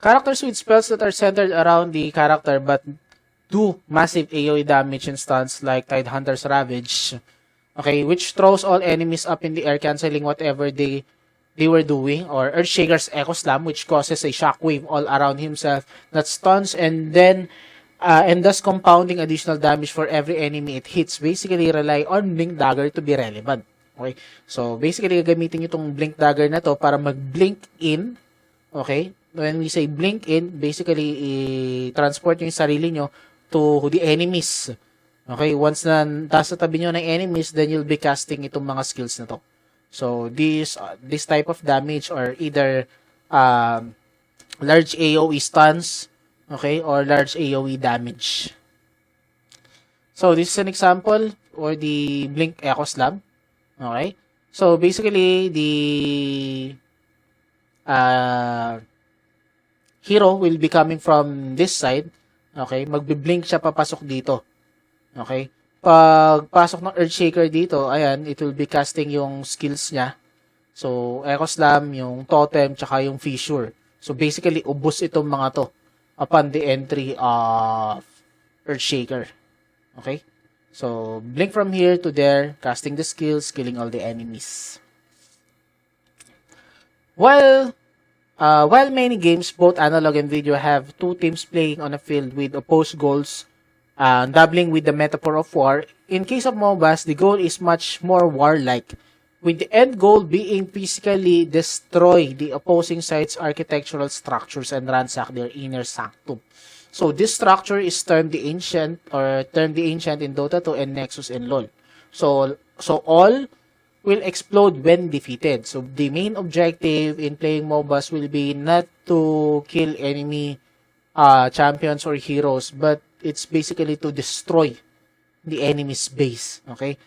Characters with spells that are centered around the character but do massive AoE damage in stunts like Tidehunter's Ravage, okay, which throws all enemies up in the air, canceling whatever they were doing, or Earthshaker's Echo Slam, which causes a shockwave all around himself that stuns and thus compounding additional damage for every enemy it hits. Basically, rely on Blink Dagger to be relevant. Okay? So, basically, gagamitin nyo itong Blink Dagger na to para mag-blink in. Okay? When we say blink in, basically, transport nyo yung sarili nyo to the enemies. Okay? Once na nasa tabi nyo ng enemies, then you'll be casting itong mga skills na to. So, this type of damage are either large AoE stuns, okay, or large AoE damage. So, this is an example or the Blink Echo Slam. Okay? So, basically, the hero will be coming from this side. Okay? Magbi-blink siya papasok dito. Okay? Pag pasok ng Earthshaker dito, ayan, it will be casting yung skills niya. So, Echo Slam, yung Totem, tsaka yung Fissure. So, basically, ubos itong mga to upon the entry of Earthshaker. Okay? So, blink from here to there, casting the skills, killing all the enemies. While many games, both analog and video, have two teams playing on a field with opposed goals, doubling with the metaphor of war, in case of MOBAs, the goal is much more warlike. with the end goal being physically destroy the opposing side's architectural structures and ransack their inner sanctum. So this structure is termed the Ancient in Dota 2 and Nexus in LoL. So all will explode when defeated. So the main objective in playing MOBAs will be not to kill enemy champions or heroes, but it's basically to destroy the enemy's base. Okay?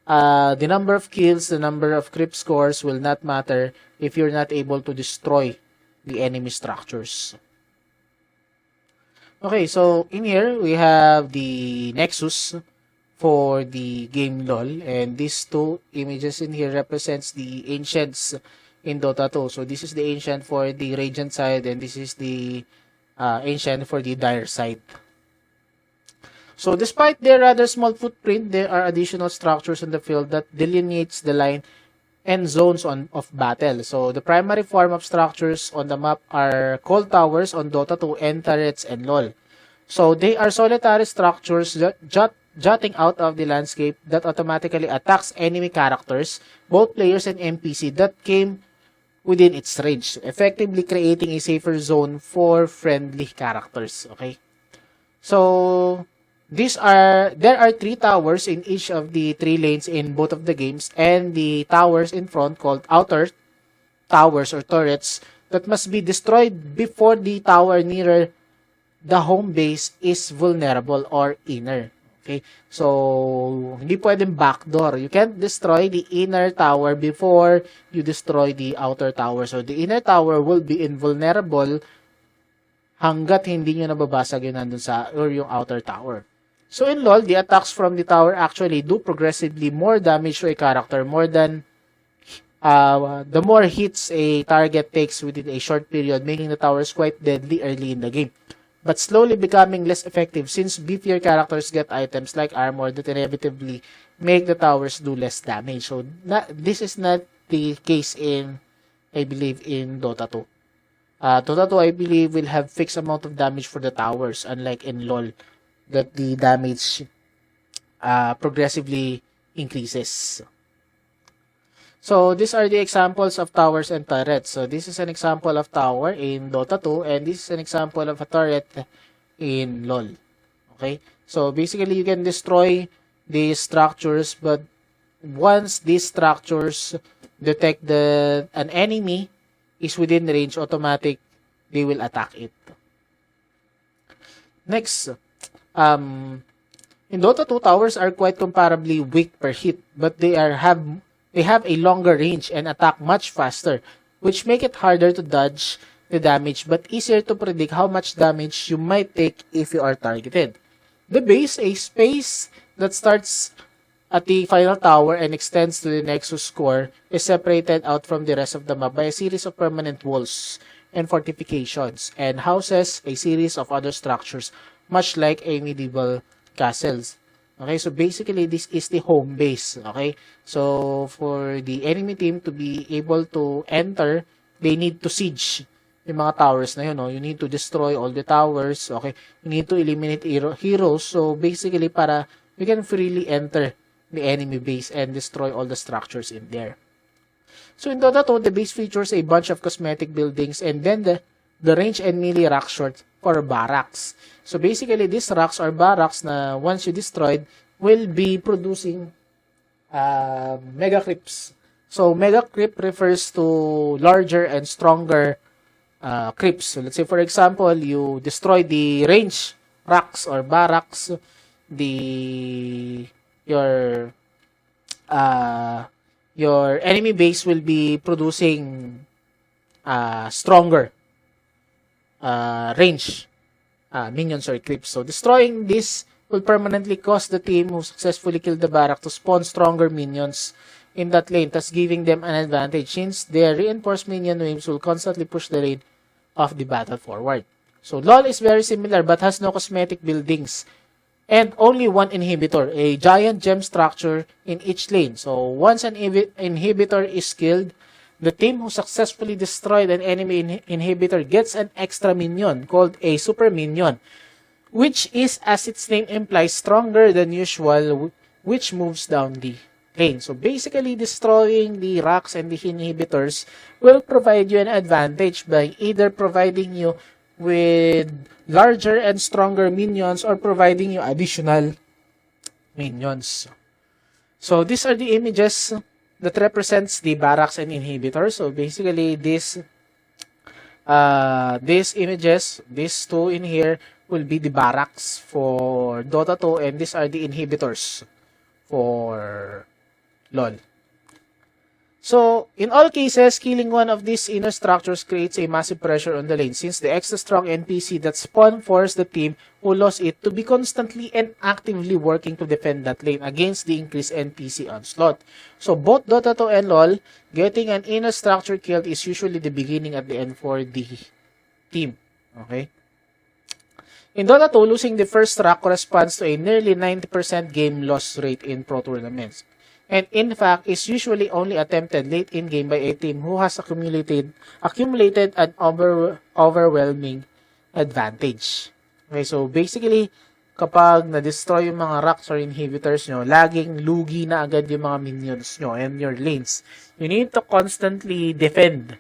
The number of kills, the number of creep scores will not matter if you're not able to destroy the enemy structures. Okay, so in here, we have the Nexus for the game LoL, and these two images in here represents the Ancients in Dota 2. So this is the Ancient for the Radiant side, and this is the Ancient for the Dire side. So despite their rather small footprint, there are additional structures in the field that delineates the line and zones of battle. So the primary form of structures on the map are called towers on Dota 2 and turrets and LoL. So they are solitary structures jutting out of the landscape that automatically attacks enemy characters, both players and NPC that came within its range, effectively creating a safer zone for friendly characters. Okay? So there are 3 towers in each of the 3 lanes in both of the games, and the towers in front called outer towers or turrets that must be destroyed before the tower nearer the home base is vulnerable or inner. Okay? So, hindi pwedeng backdoor. You can't destroy the inner tower before you destroy the outer tower. So, the inner tower will be invulnerable hanggat hindi nyo nababasag yun nandun sa or yung outer tower. So in LoL, the attacks from the tower actually do progressively more damage to a character more than the more hits a target takes within a short period, making the towers quite deadly early in the game. But slowly becoming less effective since beefier characters get items like armor that inevitably make the towers do less damage. So this is not the case I believe, in Dota 2. Dota 2, I believe, will have fixed amount of damage for the towers, unlike in LoL, that the damage progressively increases. So, these are the examples of towers and turrets. So, this is an example of tower in Dota 2, and this is an example of a turret in LoL. Okay? So, basically, you can destroy these structures, but once these structures detect that an enemy is within range, they will attack it. Next, in Dota 2, towers are quite comparably weak per hit, but they have a longer range and attack much faster, which make it harder to dodge the damage but easier to predict how much damage you might take if you are targeted. The base, a space that starts at the final tower and extends to the Nexus core, is separated out from the rest of the map by a series of permanent walls and fortifications, and houses a series of other structures, much like a medieval castles. Okay, so basically, this is the home base. Okay, so for the enemy team to be able to enter, they need to siege yung mga towers na yun. No? You need to destroy all the towers. Okay, you need to eliminate heroes. So basically, para you can freely enter the enemy base and destroy all the structures in there. So in Dota 2, the base features a bunch of cosmetic buildings, and then the range and melee rack short for barracks. So basically, these racks or barracks na once you destroyed will be producing mega creeps. So mega creep refers to larger and stronger creeps. So let's say, for example, you destroy the range racks or barracks, your enemy base will be producing stronger range minions or creeps. So destroying this will permanently cause the team who successfully killed the barrack to spawn stronger minions in that lane, thus giving them an advantage since their reinforced minion waves will constantly push the rate of the battle forward. So LoL is very similar but has no cosmetic buildings and only one inhibitor, a giant gem structure in each lane. So once an inhibitor is killed, the team who successfully destroyed an enemy inhibitor gets an extra minion called a super minion, which is, as its name implies, stronger than usual, which moves down the lane. So basically, destroying the rocks and the inhibitors will provide you an advantage by either providing you with larger and stronger minions or providing you additional minions. So these are the images that represents the barracks and inhibitors. So basically, these images, these two in here, will be the barracks for Dota 2, and these are the inhibitors for LoL. So, in all cases, killing one of these inner structures creates a massive pressure on the lane since the extra strong NPC that spawn forced the team who lost it to be constantly and actively working to defend that lane against the increased NPC onslaught. So, both Dota 2 and LoL, getting an inner structure killed is usually the beginning at the end for the team. Okay? In Dota 2, losing the first track corresponds to a nearly 90% game loss rate in pro tournaments. And in fact, is usually only attempted late in game by a team who has accumulated an overwhelming advantage. Okay, so basically, kapag na-destroy yung mga rocks or inhibitors nyo, laging lugi na agad yung mga minions nyo and your lanes. You need to constantly defend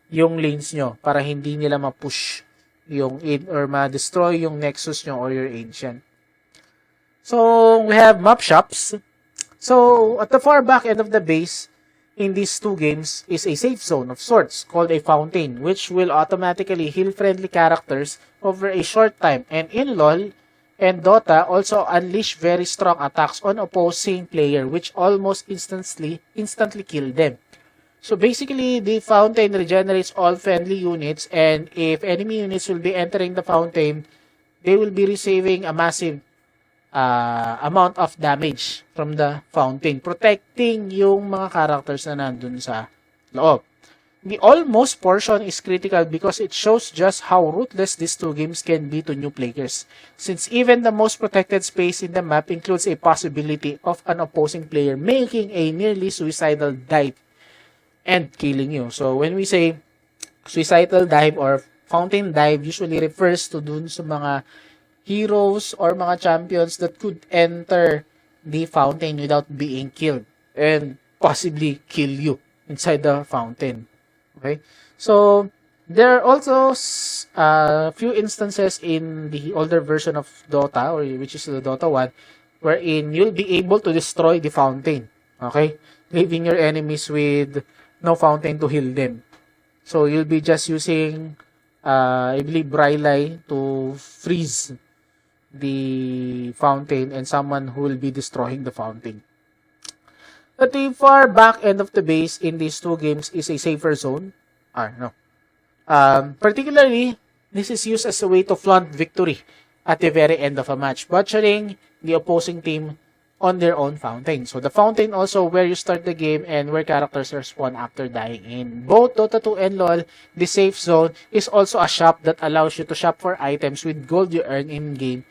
yung lanes nyo para hindi nila ma-push yung or ma-destroy yung nexus nyo or your ancient. So, we have map shops. So, at the far back end of the base, in these two games, is a safe zone of sorts called a fountain, which will automatically heal friendly characters over a short time. And in LoL and Dota, also unleash very strong attacks on opposing player, which almost instantly kill them. So basically, the fountain regenerates all friendly units, and if enemy units will be entering the fountain, they will be receiving a massive amount of damage from the fountain, protecting yung mga characters na nandun sa loob. The almost portion is critical because it shows just how ruthless these two games can be to new players, since even the most protected space in the map includes a possibility of an opposing player making a nearly suicidal dive and killing you. So when we say suicidal dive or fountain dive, usually refers to dun sa mga heroes or mga champions that could enter the fountain without being killed and possibly kill you inside the fountain. Okay? So, there are also a few instances in the older version of Dota, or which is the Dota 1, wherein you'll be able to destroy the fountain. Okay? Leaving your enemies with no fountain to heal them. So, you'll be just using, I believe, Briley to freeze the fountain and someone who will be destroying the fountain. At the far back end of the base in these two games is a safer zone. Particularly, this is used as a way to flaunt victory at the very end of a match, butchering the opposing team on their own fountain. So the fountain also where you start the game and where characters are spawned after dying. In both Dota 2 and LoL, the safe zone is also a shop that allows you to shop for items with gold you earn in-game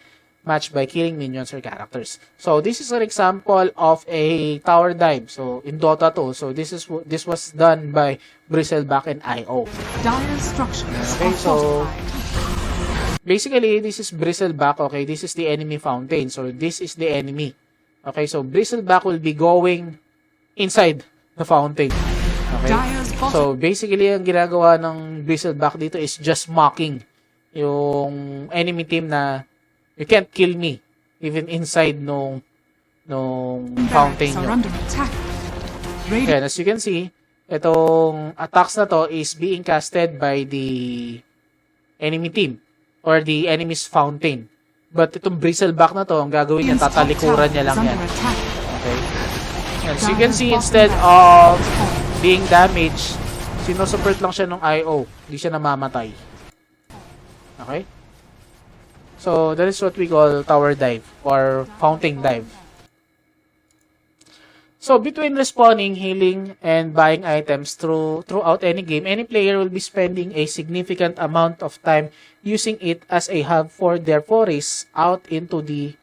match by killing minions or characters. So this is an example of a tower dive. So in Dota 2, so this was done by Bristleback and IO. Okay, so basically this is Bristleback. Okay, this is the enemy fountain. So this is the enemy. Okay, so Bristleback will be going inside the fountain. Okay, so basically ang ginagawa ng Bristleback dito is just mocking yung enemy team na you can't kill me even inside nung fountain nyo. And as you can see, itong attacks na to is being casted by the enemy team or the enemy's fountain. But itong Bristleback na to, ang gagawin niya, tatalikuran niya lang yan. Okay? And so you can see, instead of being damaged, sinusupport lang siya ng IO. Hindi siya namamatay. Okay? So, that is what we call tower dive or fountain dive. So, between respawning, healing, and buying items throughout any game, any player will be spending a significant amount of time using it as a hub for their forays out into the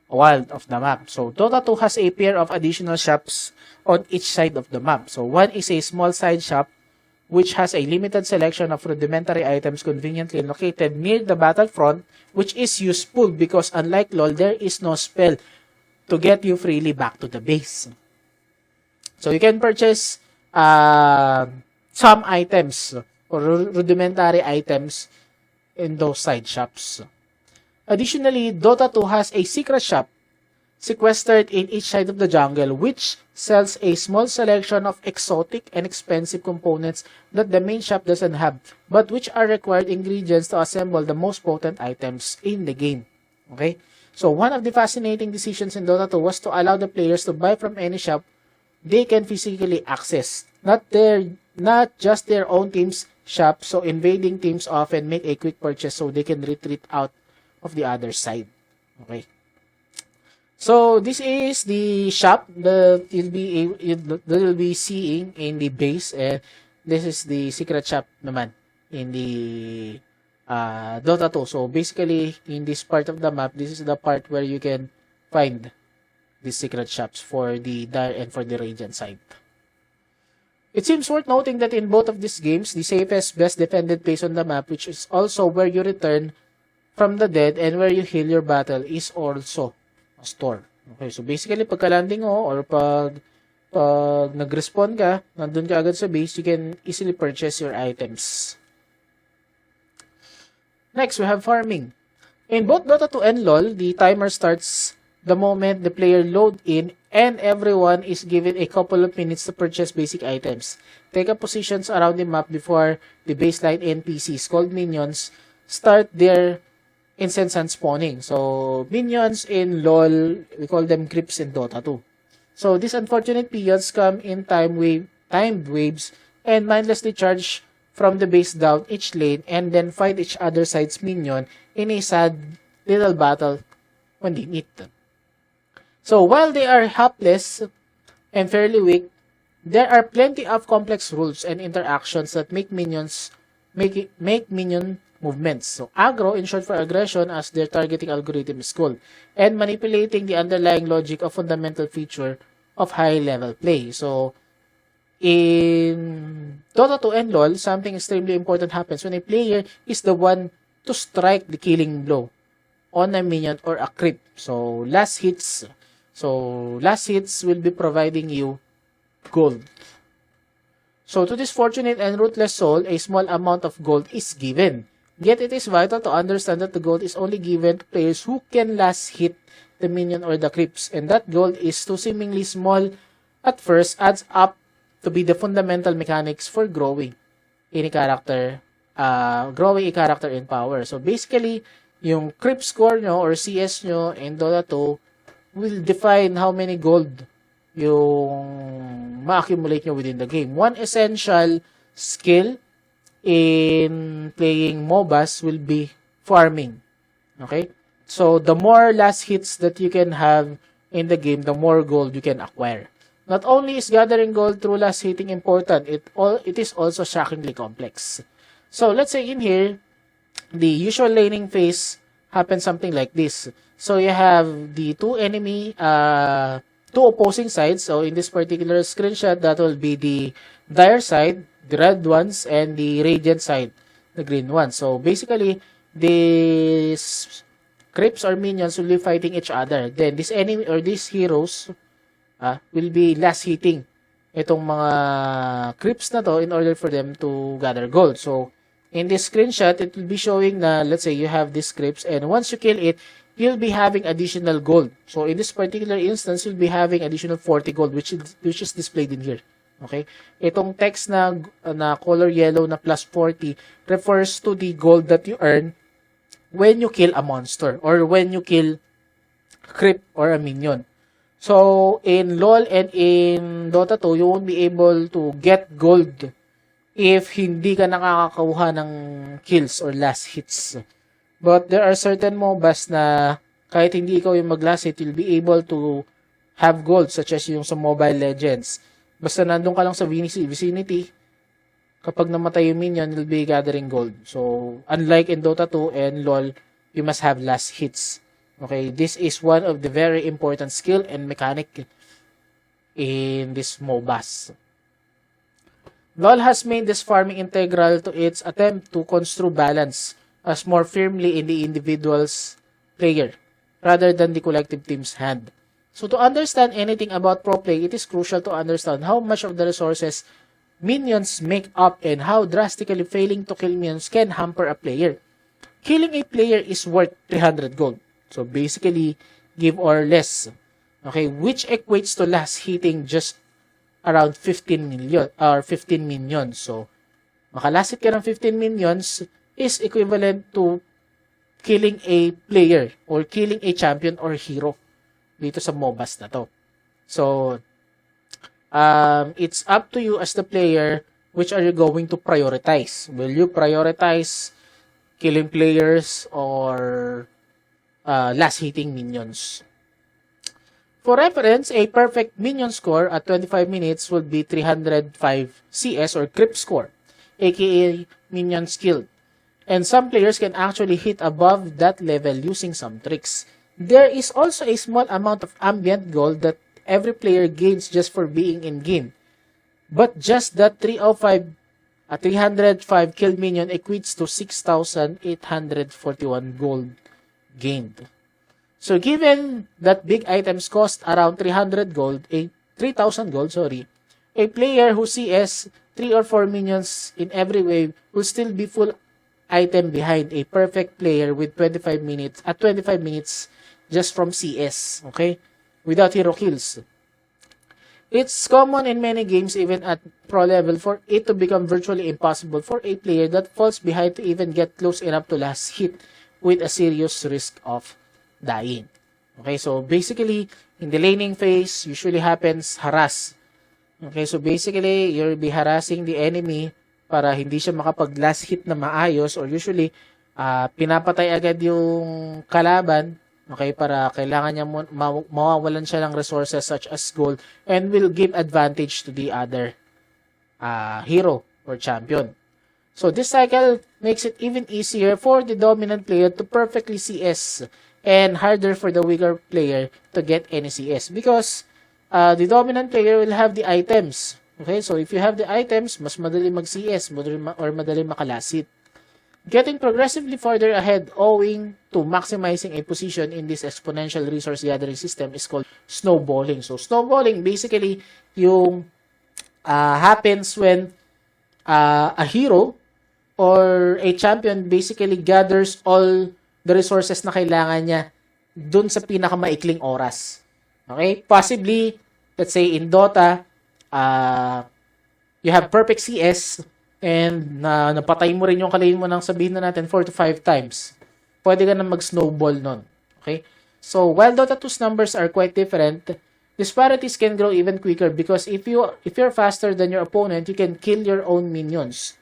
wild of the map. So, Dota 2 has a pair of additional shops on each side of the map. So, one is a small side shop which has a limited selection of rudimentary items conveniently located near the battlefront, which is useful because unlike LoL, there is no spell to get you freely back to the base. So you can purchase some items or rudimentary items in those side shops. Additionally, Dota 2 has a secret shop sequestered in each side of the jungle, which sells a small selection of exotic and expensive components that the main shop doesn't have, but which are required ingredients to assemble the most potent items in the game. Okay? So, one of the fascinating decisions in Dota 2 was to allow the players to buy from any shop they can physically access, not just their own team's shop, so invading teams often make a quick purchase so they can retreat out of the other side. Okay? So, this is the shop that you'll be seeing in the base, and this is the secret shop naman in the Dota 2. So, basically, in this part of the map, this is the part where you can find the secret shops for the Dire and for the Radiant side. It seems worth noting that in both of these games, the safest, best defended place on the map, which is also where you return from the dead and where you heal your battle, is also store. Okay, so basically, pagka landing mo or pag nag-respawn ka, nandun ka agad sa base, you can easily purchase your items. Next, we have farming. In both Dota 2 and LoL, the timer starts the moment the player load in and everyone is given a couple of minutes to purchase basic items. Take up positions around the map before the baseline NPCs called minions start their incessant spawning. So, minions in LoL, we call them creeps in Dota 2. So, these unfortunate peons come in timed waves and mindlessly charge from the base down each lane and then fight each other side's minion in a sad little battle when they meet them. So, while they are helpless and fairly weak, there are plenty of complex rules and interactions that make minion movements. So, aggro, in short for aggression, as their targeting algorithm is called, and manipulating the underlying logic of fundamental feature of high-level play. So, in Dota 2 and LoL, something extremely important happens when a player is the one to strike the killing blow on a minion or a creep. So, last hits will be providing you gold. So, to this fortunate and ruthless soul, a small amount of gold is given. Yet, it is vital to understand that the gold is only given to players who can last hit the minion or the creeps. And that gold is too seemingly small at first, adds up to be the fundamental mechanics for growing a character in power. So, basically, yung creep score nyo or CS nyo in Dota 2 will define how many gold yung ma-accumulate nyo within the game. One essential skill in playing MOBAs will be farming. Okay? So, the more last hits that you can have in the game, the more gold you can acquire. Not only is gathering gold through last hitting important, it is also shockingly complex. So, let's say in here, the usual laning phase happens something like this. So, you have the two opposing sides. So, in this particular screenshot, that will be the Dire side, the red ones, and the Radiant side, the green ones. So, basically, these creeps or minions will be fighting each other. Then, this enemy or these heroes will be last hitting itong mga creeps na to in order for them to gather gold. So, in this screenshot, it will be showing na, let's say, you have these creeps, and once you kill it, you'll be having additional gold. So, in this particular instance, you'll be having additional 40 gold, which is displayed in here. Okay? Itong text na color yellow na plus 40 refers to the gold that you earn when you kill a monster or when you kill creep or a minion. So, in LoL and in Dota 2, you won't be able to get gold if hindi ka nakakakuha ng kills or last hits. But there are certain MOBAs na kahit hindi ikaw yung mag-last hit, you'll be able to have gold, such as yung sa Mobile Legends. Basta nandun ka lang sa vicinity, kapag namatay yung minion, you'll be gathering gold. So, unlike in Dota 2 and LoL, you must have last hits. Okay, this is one of the very important skill and mechanic in this MOBAs. LoL has made this farming integral to its attempt to construe balance as more firmly in the individual's player rather than the collective team's hand. So to understand anything about pro play, it is crucial to understand how much of the resources minions make up and how drastically failing to kill minions can hamper a player. Killing a player is worth 300 gold. So basically, give or less. Okay, which equates to last hitting just around 15 million or 15 minions. So, makalasit ka ng 15 minions is equivalent to killing a player or killing a champion or hero dito sa MOBAs na to. So, it's up to you as the player which are you going to prioritize. Will you prioritize killing players or last hitting minions? For reference, a perfect minion score at 25 minutes would be 305 CS or creep score, aka minion skill. And some players can actually hit above that level using some tricks. There is also a small amount of ambient gold that every player gains just for being in game. But just that 305 killed minion equates to 6,841 gold gained. So given that big items cost around 300 gold, 3,000 gold, a player who CS 3 or 4 minions in every wave will still be full item behind a perfect player with 25 minutes just from CS, okay? Without hero kills. It's common in many games, even at pro level, for it to become virtually impossible for a player that falls behind to even get close enough to last hit with a serious risk of dying. Okay, so basically, in the laning phase, usually happens harass. Okay, so basically, you'll be harassing the enemy para hindi siya makapag-last hit na maayos or usually, pinapatay agad yung kalaban, okay, para kailangan niya mawawalan siya ng resources such as gold and will give advantage to the other hero or champion. So this cycle makes it even easier for the dominant player to perfectly CS and harder for the weaker player to get any CS because the dominant player will have the items. Okay, so if you have the items, mas madali mag-CS or madali makalasit. Getting progressively further ahead owing to maximizing a position in this exponential resource gathering system is called snowballing. So snowballing basically yung happens when a hero or a champion basically gathers all the resources na kailangan niya dun sa pinakamaikling oras. Okay? Possibly, let's say in Dota, you have perfect CS and napatay mo rin yung kalane mo ng sabihin na natin 4 to 5 times. Pwede ka na mag-snowball nun. Okay? So, while Dota 2's numbers are quite different, disparities can grow even quicker because if you're faster than your opponent, you can kill your own minions.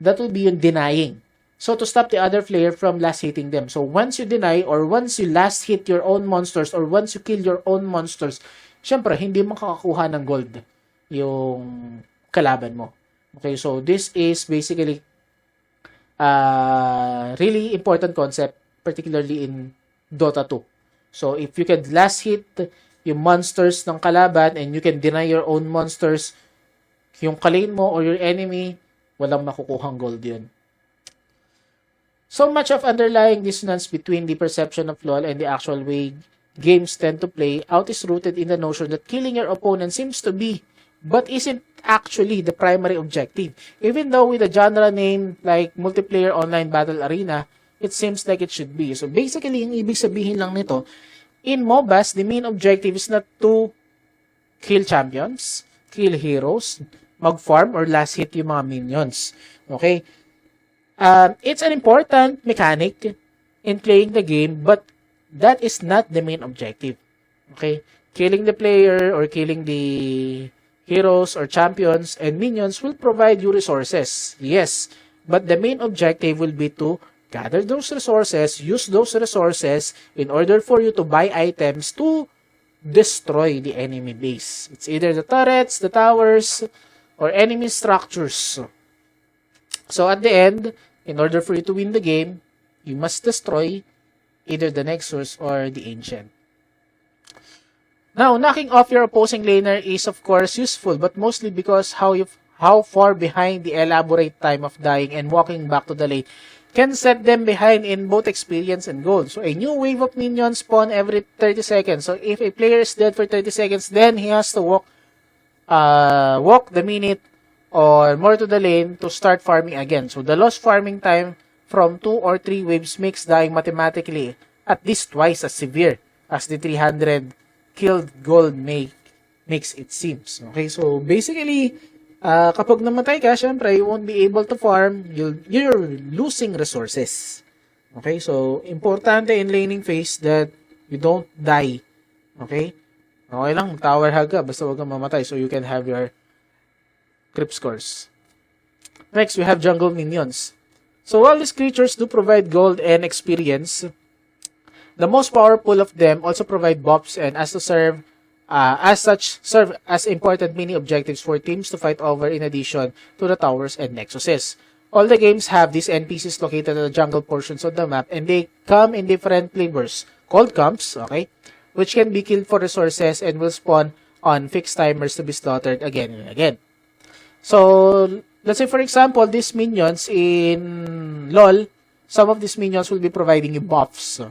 That will be yung denying. So, to stop the other player from last hitting them. So, once you deny or once you last hit your own monsters or once you kill your own monsters, syempre, hindi makakakuha ng gold yung kalaban mo. Okay, so this is basically really important concept, particularly in Dota 2. So, if you can last hit yung monsters ng kalaban and you can deny your own monsters, yung kalane mo or your enemy, walang makukuhang gold yun. So much of underlying dissonance between the perception of LoL and the actual way games tend to play out is rooted in the notion that killing your opponent seems to be, but isn't actually the primary objective. Even though with a genre name like Multiplayer Online Battle Arena, it seems like it should be. So basically, yung ibig sabihin lang nito, in MOBAs, the main objective is not to kill champions, kill heroes, mag-farm or last hit yung mga minions. Okay? It's an important mechanic in playing the game, but that is not the main objective. Okay? Killing the player or killing the heroes or champions and minions will provide you resources. Yes, but the main objective will be to gather those resources, use those resources in order for you to buy items to destroy the enemy base. It's either the turrets, the towers, or enemy structures. So at the end, in order for you to win the game, you must destroy either the Nexus or the Ancient. Now, knocking off your opposing laner is of course useful, but mostly because how far behind the elaborate time of dying and walking back to the lane can set them behind in both experience and gold. So a new wave of minions spawn every 30 seconds. So if a player is dead for 30 seconds, then he has to walk the minute or more to the lane to start farming again. So the lost farming time from 2 or 3 waves makes dying mathematically at least twice as severe as the 300 killed gold makes it seems. Okay, so basically, kapag namatay ka, syempre, you won't be able to farm. You're losing resources. Okay, so importante in laning phase that you don't die. Okay? Okay lang, tower hug ka, basta wag kang mamatay so you can have your creep scores. Next, we have jungle minions. So while these creatures do provide gold and experience, the most powerful of them also provide buffs and as such serve as important mini objectives for teams to fight over in addition to the towers and nexuses. All the games have these NPCs located in the jungle portions of the map and they come in different flavors called camps, okay, which can be killed for resources and will spawn on fixed timers to be slaughtered again and again. So, let's say for example, these minions in LoL, some of these minions will be providing you buffs.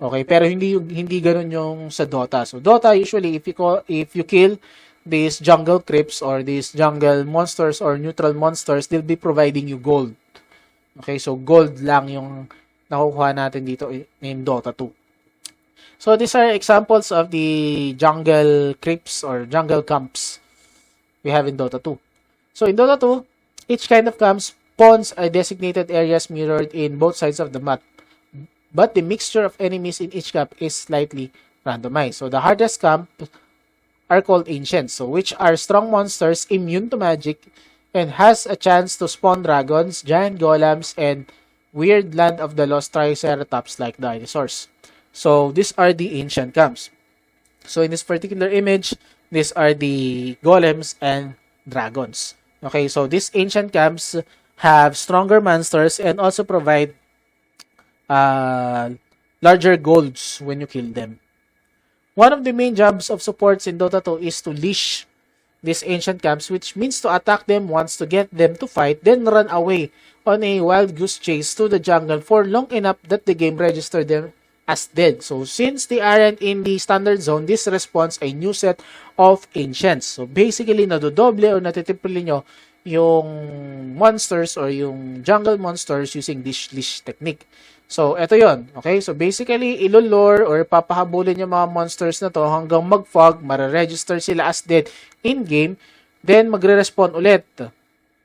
Okay, pero hindi ganoon yung sa Dota. So Dota usually if you kill these jungle creeps or these jungle monsters or neutral monsters, they'll be providing you gold. Okay, so gold lang yung nakukuha natin dito in Dota 2. So these are examples of the jungle creeps or jungle camps we have in Dota 2. So in Dota 2, each kind of camp spawns a designated areas mirrored in both sides of the map. But the mixture of enemies in each camp is slightly randomized. So the hardest camp are called ancients, so which are strong monsters immune to magic and has a chance to spawn dragons, giant golems, and weird land of the lost triceratops like dinosaurs. So these are the ancient camps. So in this particular image, these are the golems and dragons. Okay, so these ancient camps have stronger monsters and also provide larger golds when you kill them. One of the main jobs of supports in Dota 2 is to leash these ancient camps, which means to attack them once to get them to fight, then run away on a wild goose chase to the jungle for long enough that the game registered them as dead. So since they aren't in the standard zone, this respawns a new set of ancients. So basically, nadodoble or natitriple nyo yung monsters or yung jungle monsters using this leash technique. So, eto yon. Okay? So, basically, ilolore or papahabulin yung mga monsters na to hanggang mag-fog, mare-register sila as dead in-game, then magre-respawn ulit.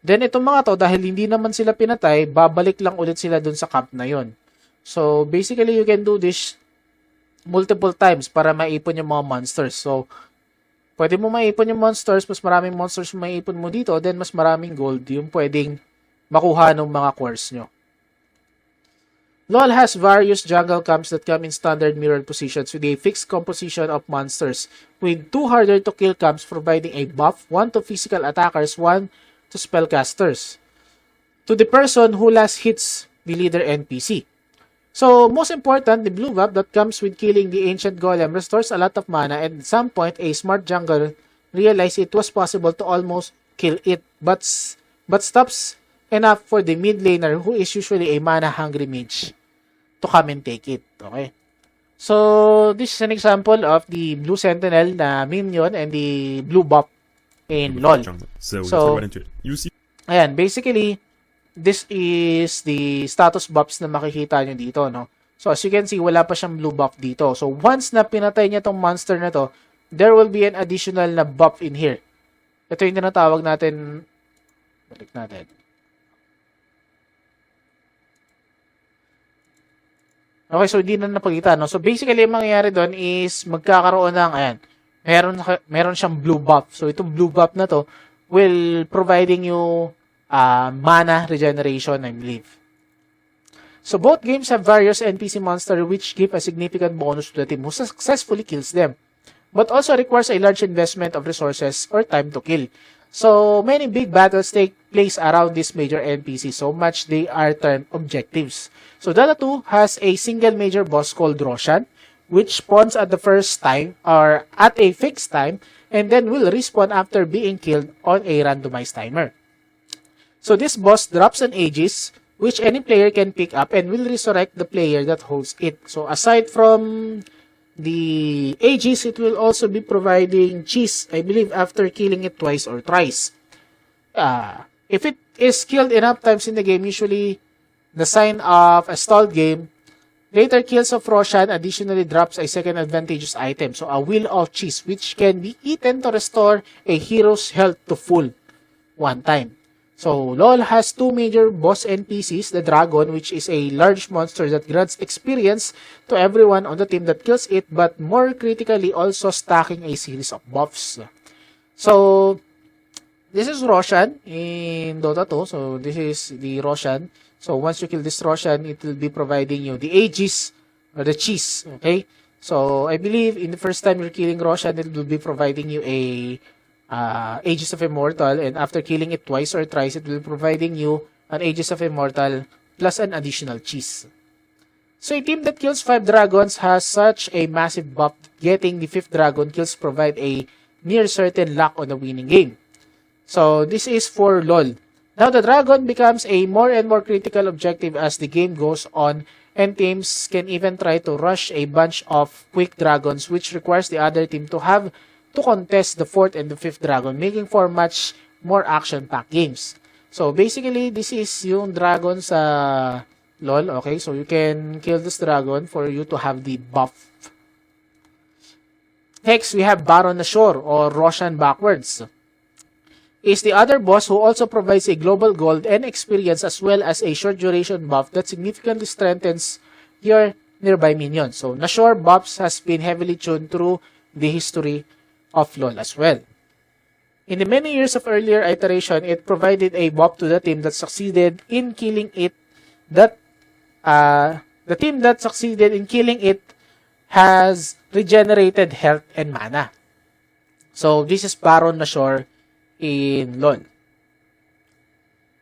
Then, itong mga to, dahil hindi naman sila pinatay, babalik lang ulit sila dun sa camp na yon. So, basically, you can do this multiple times para maipon yung mga monsters. So, pwede mo maipon yung monsters, mas maraming monsters yung maipon mo dito, then mas maraming gold yung pwedeng makuha ng mga cores nyo. LoL has various jungle camps that come in standard mirrored positions with a fixed composition of monsters, with 2 harder to kill camps providing a buff, 1 to physical attackers, 1 to spellcasters. To the person who last hits the leader NPC. So, most important, the blue buff that comes with killing the ancient golem restores a lot of mana and at some point, a smart jungler realized it was possible to almost kill it, but stops enough for the mid laner who is usually a mana-hungry mage to come and take it. Okay? So, this is an example of the blue sentinel na minion and the blue buff in LoL. So ayan, basically, this is the status buffs na makikita nyo dito, no? So, as you can see, wala pa siyang blue buff dito. So, once na pinatay niya tong monster na to, there will be an additional na buff in here. Ito yung tinatawag natin, balik natin. Okay, so hindi na napakita, no? So, basically, yung mangyayari doon is magkakaroon ng, ayan, meron siyang blue buff. So, itong blue buff na to will providing you mana regeneration, I believe. So, both games have various NPC monsters which give a significant bonus to the team who successfully kills them, but also requires a large investment of resources or time to kill. So, many big battles take place around this major NPC, so much they are termed objectives. So, Dota 2 has a single major boss called Roshan, which spawns at the first time or at a fixed time, and then will respawn after being killed on a randomized timer. So, this boss drops an Aegis, which any player can pick up and will resurrect the player that holds it. So aside from the Aegis, it will also be providing cheese, I believe, after killing it twice or thrice. If it is killed enough times in the game, usually the sign of a stalled game, later kills of Roshan additionally drops a second advantageous item, so a Wheel of Cheese, which can be eaten to restore a hero's health to full one time. So, LoL has two major boss NPCs, the Dragon, which is a large monster that grants experience to everyone on the team that kills it, but more critically also stacking a series of buffs. So, this is Roshan in Dota 2. So, this is the Roshan. So, once you kill this Roshan, it will be providing you the Aegis or the cheese. Okay? So, I believe in the first time you're killing Roshan, it will be providing you a Aegis of Immortal, and after killing it twice or thrice, it will be providing you an Aegis of Immortal plus an additional cheese. So, a team that kills 5 dragons has such a massive buff. Getting the 5th dragon kills provide a near certain luck on the winning game. So, this is for LoL. Now, the dragon becomes a more and more critical objective as the game goes on, and teams can even try to rush a bunch of quick dragons, which requires the other team to have to contest the 4th and the 5th dragon, making for much more action-packed games. So, basically, this is yung dragon sa LoL, okay? So, you can kill this dragon for you to have the buff. Next, we have Baron Nashor, or Roshan backwards. Is the other boss who also provides a global gold and experience as well as a short duration buff that significantly strengthens your nearby minions. So, Nashor buffs has been heavily tuned through the history of LoL as well. In the many years of earlier iteration, it provided a buff to the team that succeeded in killing it. The team that succeeded in killing it has regenerated health and mana. So, this is Baron Nashor in LoL.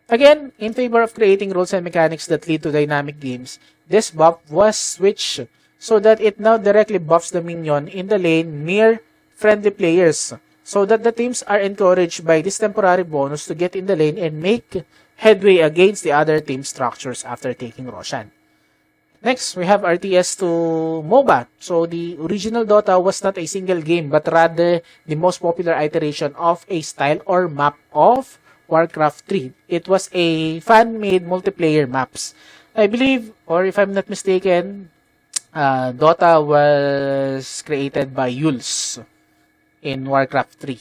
Again, in favor of creating rules and mechanics that lead to dynamic games, this buff was switched so that it now directly buffs the minion in the lane near friendly players, so that the teams are encouraged by this temporary bonus to get in the lane and make headway against the other team's structures after taking Roshan. Next, we have RTS to MOBA. So, the original Dota was not a single game, but rather the most popular iteration of a style or map of Warcraft 3. It was a fan-made multiplayer maps. I believe, or if I'm not mistaken, Dota was created by Yules in Warcraft 3.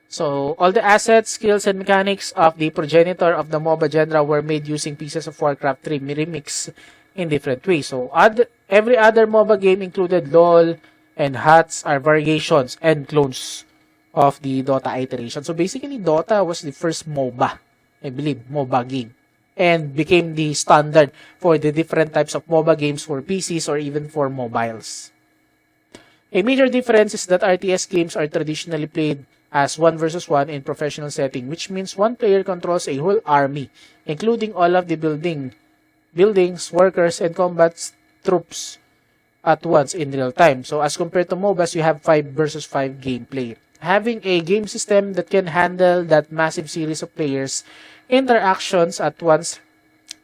So, all the assets, skills, and mechanics of the progenitor of the MOBA genre were made using pieces of Warcraft 3 remix in different ways. So, every other MOBA game included LoL and HATS are variations and clones of the Dota iteration. So, basically, Dota was the first MOBA, I believe, MOBA game, and became the standard for the different types of MOBA games for PCs or even for mobiles. A major difference is that RTS games are traditionally played as 1 versus 1 in professional setting, which means one player controls a whole army, including all of the buildings, workers, and combat troops at once in real time. So, as compared to MOBAs, you have 5 versus 5 gameplay. Having a game system that can handle that massive series of players' interactions at once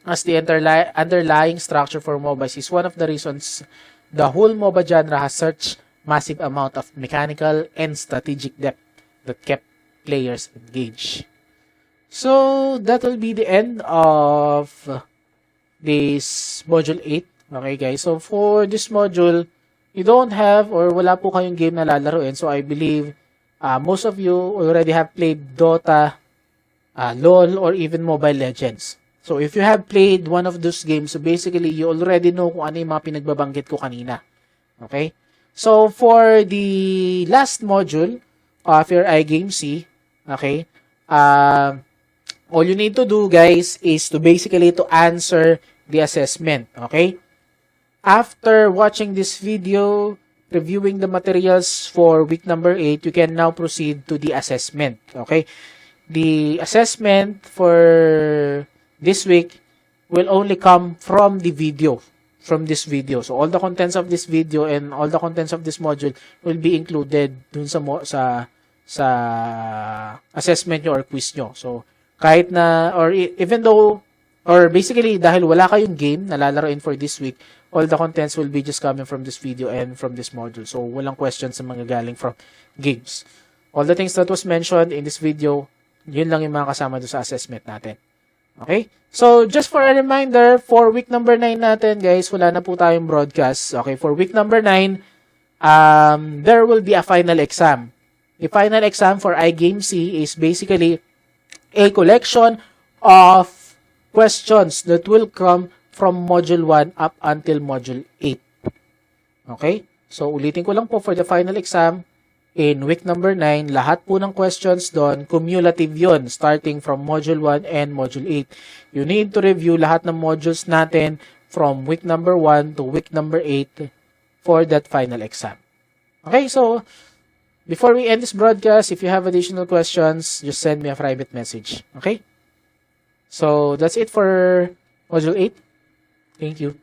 as the underlying structure for MOBAs is one of the reasons the whole MOBA genre has such massive amount of mechanical and strategic depth that kept players engaged. So, that will be the end of this module 8. Okay, guys. So, for this module, you don't have or wala po kayong game na lalaruin. So, I believe most of you already have played Dota, LoL, or even Mobile Legends. So, if you have played one of those games, so basically, you already know kung ano yung mga pinagbabanggit ko kanina. Okay? So, for the last module of your IGAMEC, okay, all you need to do, guys, is to basically to answer the assessment, okay? After watching this video, reviewing the materials for week number 8, you can now proceed to the assessment, okay? The assessment for this week will only come from the video, from this video. So, all the contents of this video and all the contents of this module will be included dun sa assessment nyo or quiz nyo. So, kahit na, or even though or basically, dahil wala kayong game na lalaroin for this week, all the contents will be just coming from this video and from this module. So, walang questions sa mga galing from games. All the things that was mentioned in this video, yun lang yung mga kasama doon sa assessment natin. Okay? So, just for a reminder, for week number 9 natin, guys, wala na po tayong broadcast. Okay, for week number 9, there will be a final exam. The final exam for IGAMEC is basically a collection of questions that will come from Module 1 up until Module 8. Okay? So, ulitin ko lang po for the final exam, in week number 9, lahat po ng questions doon, cumulative yon starting from Module 1 and Module 8. You need to review lahat ng modules natin from week number 1 to week number 8 for that final exam. Okay, so, before we end this broadcast, if you have additional questions, just send me a private message. Okay? So, that's it for Module 8. Thank you.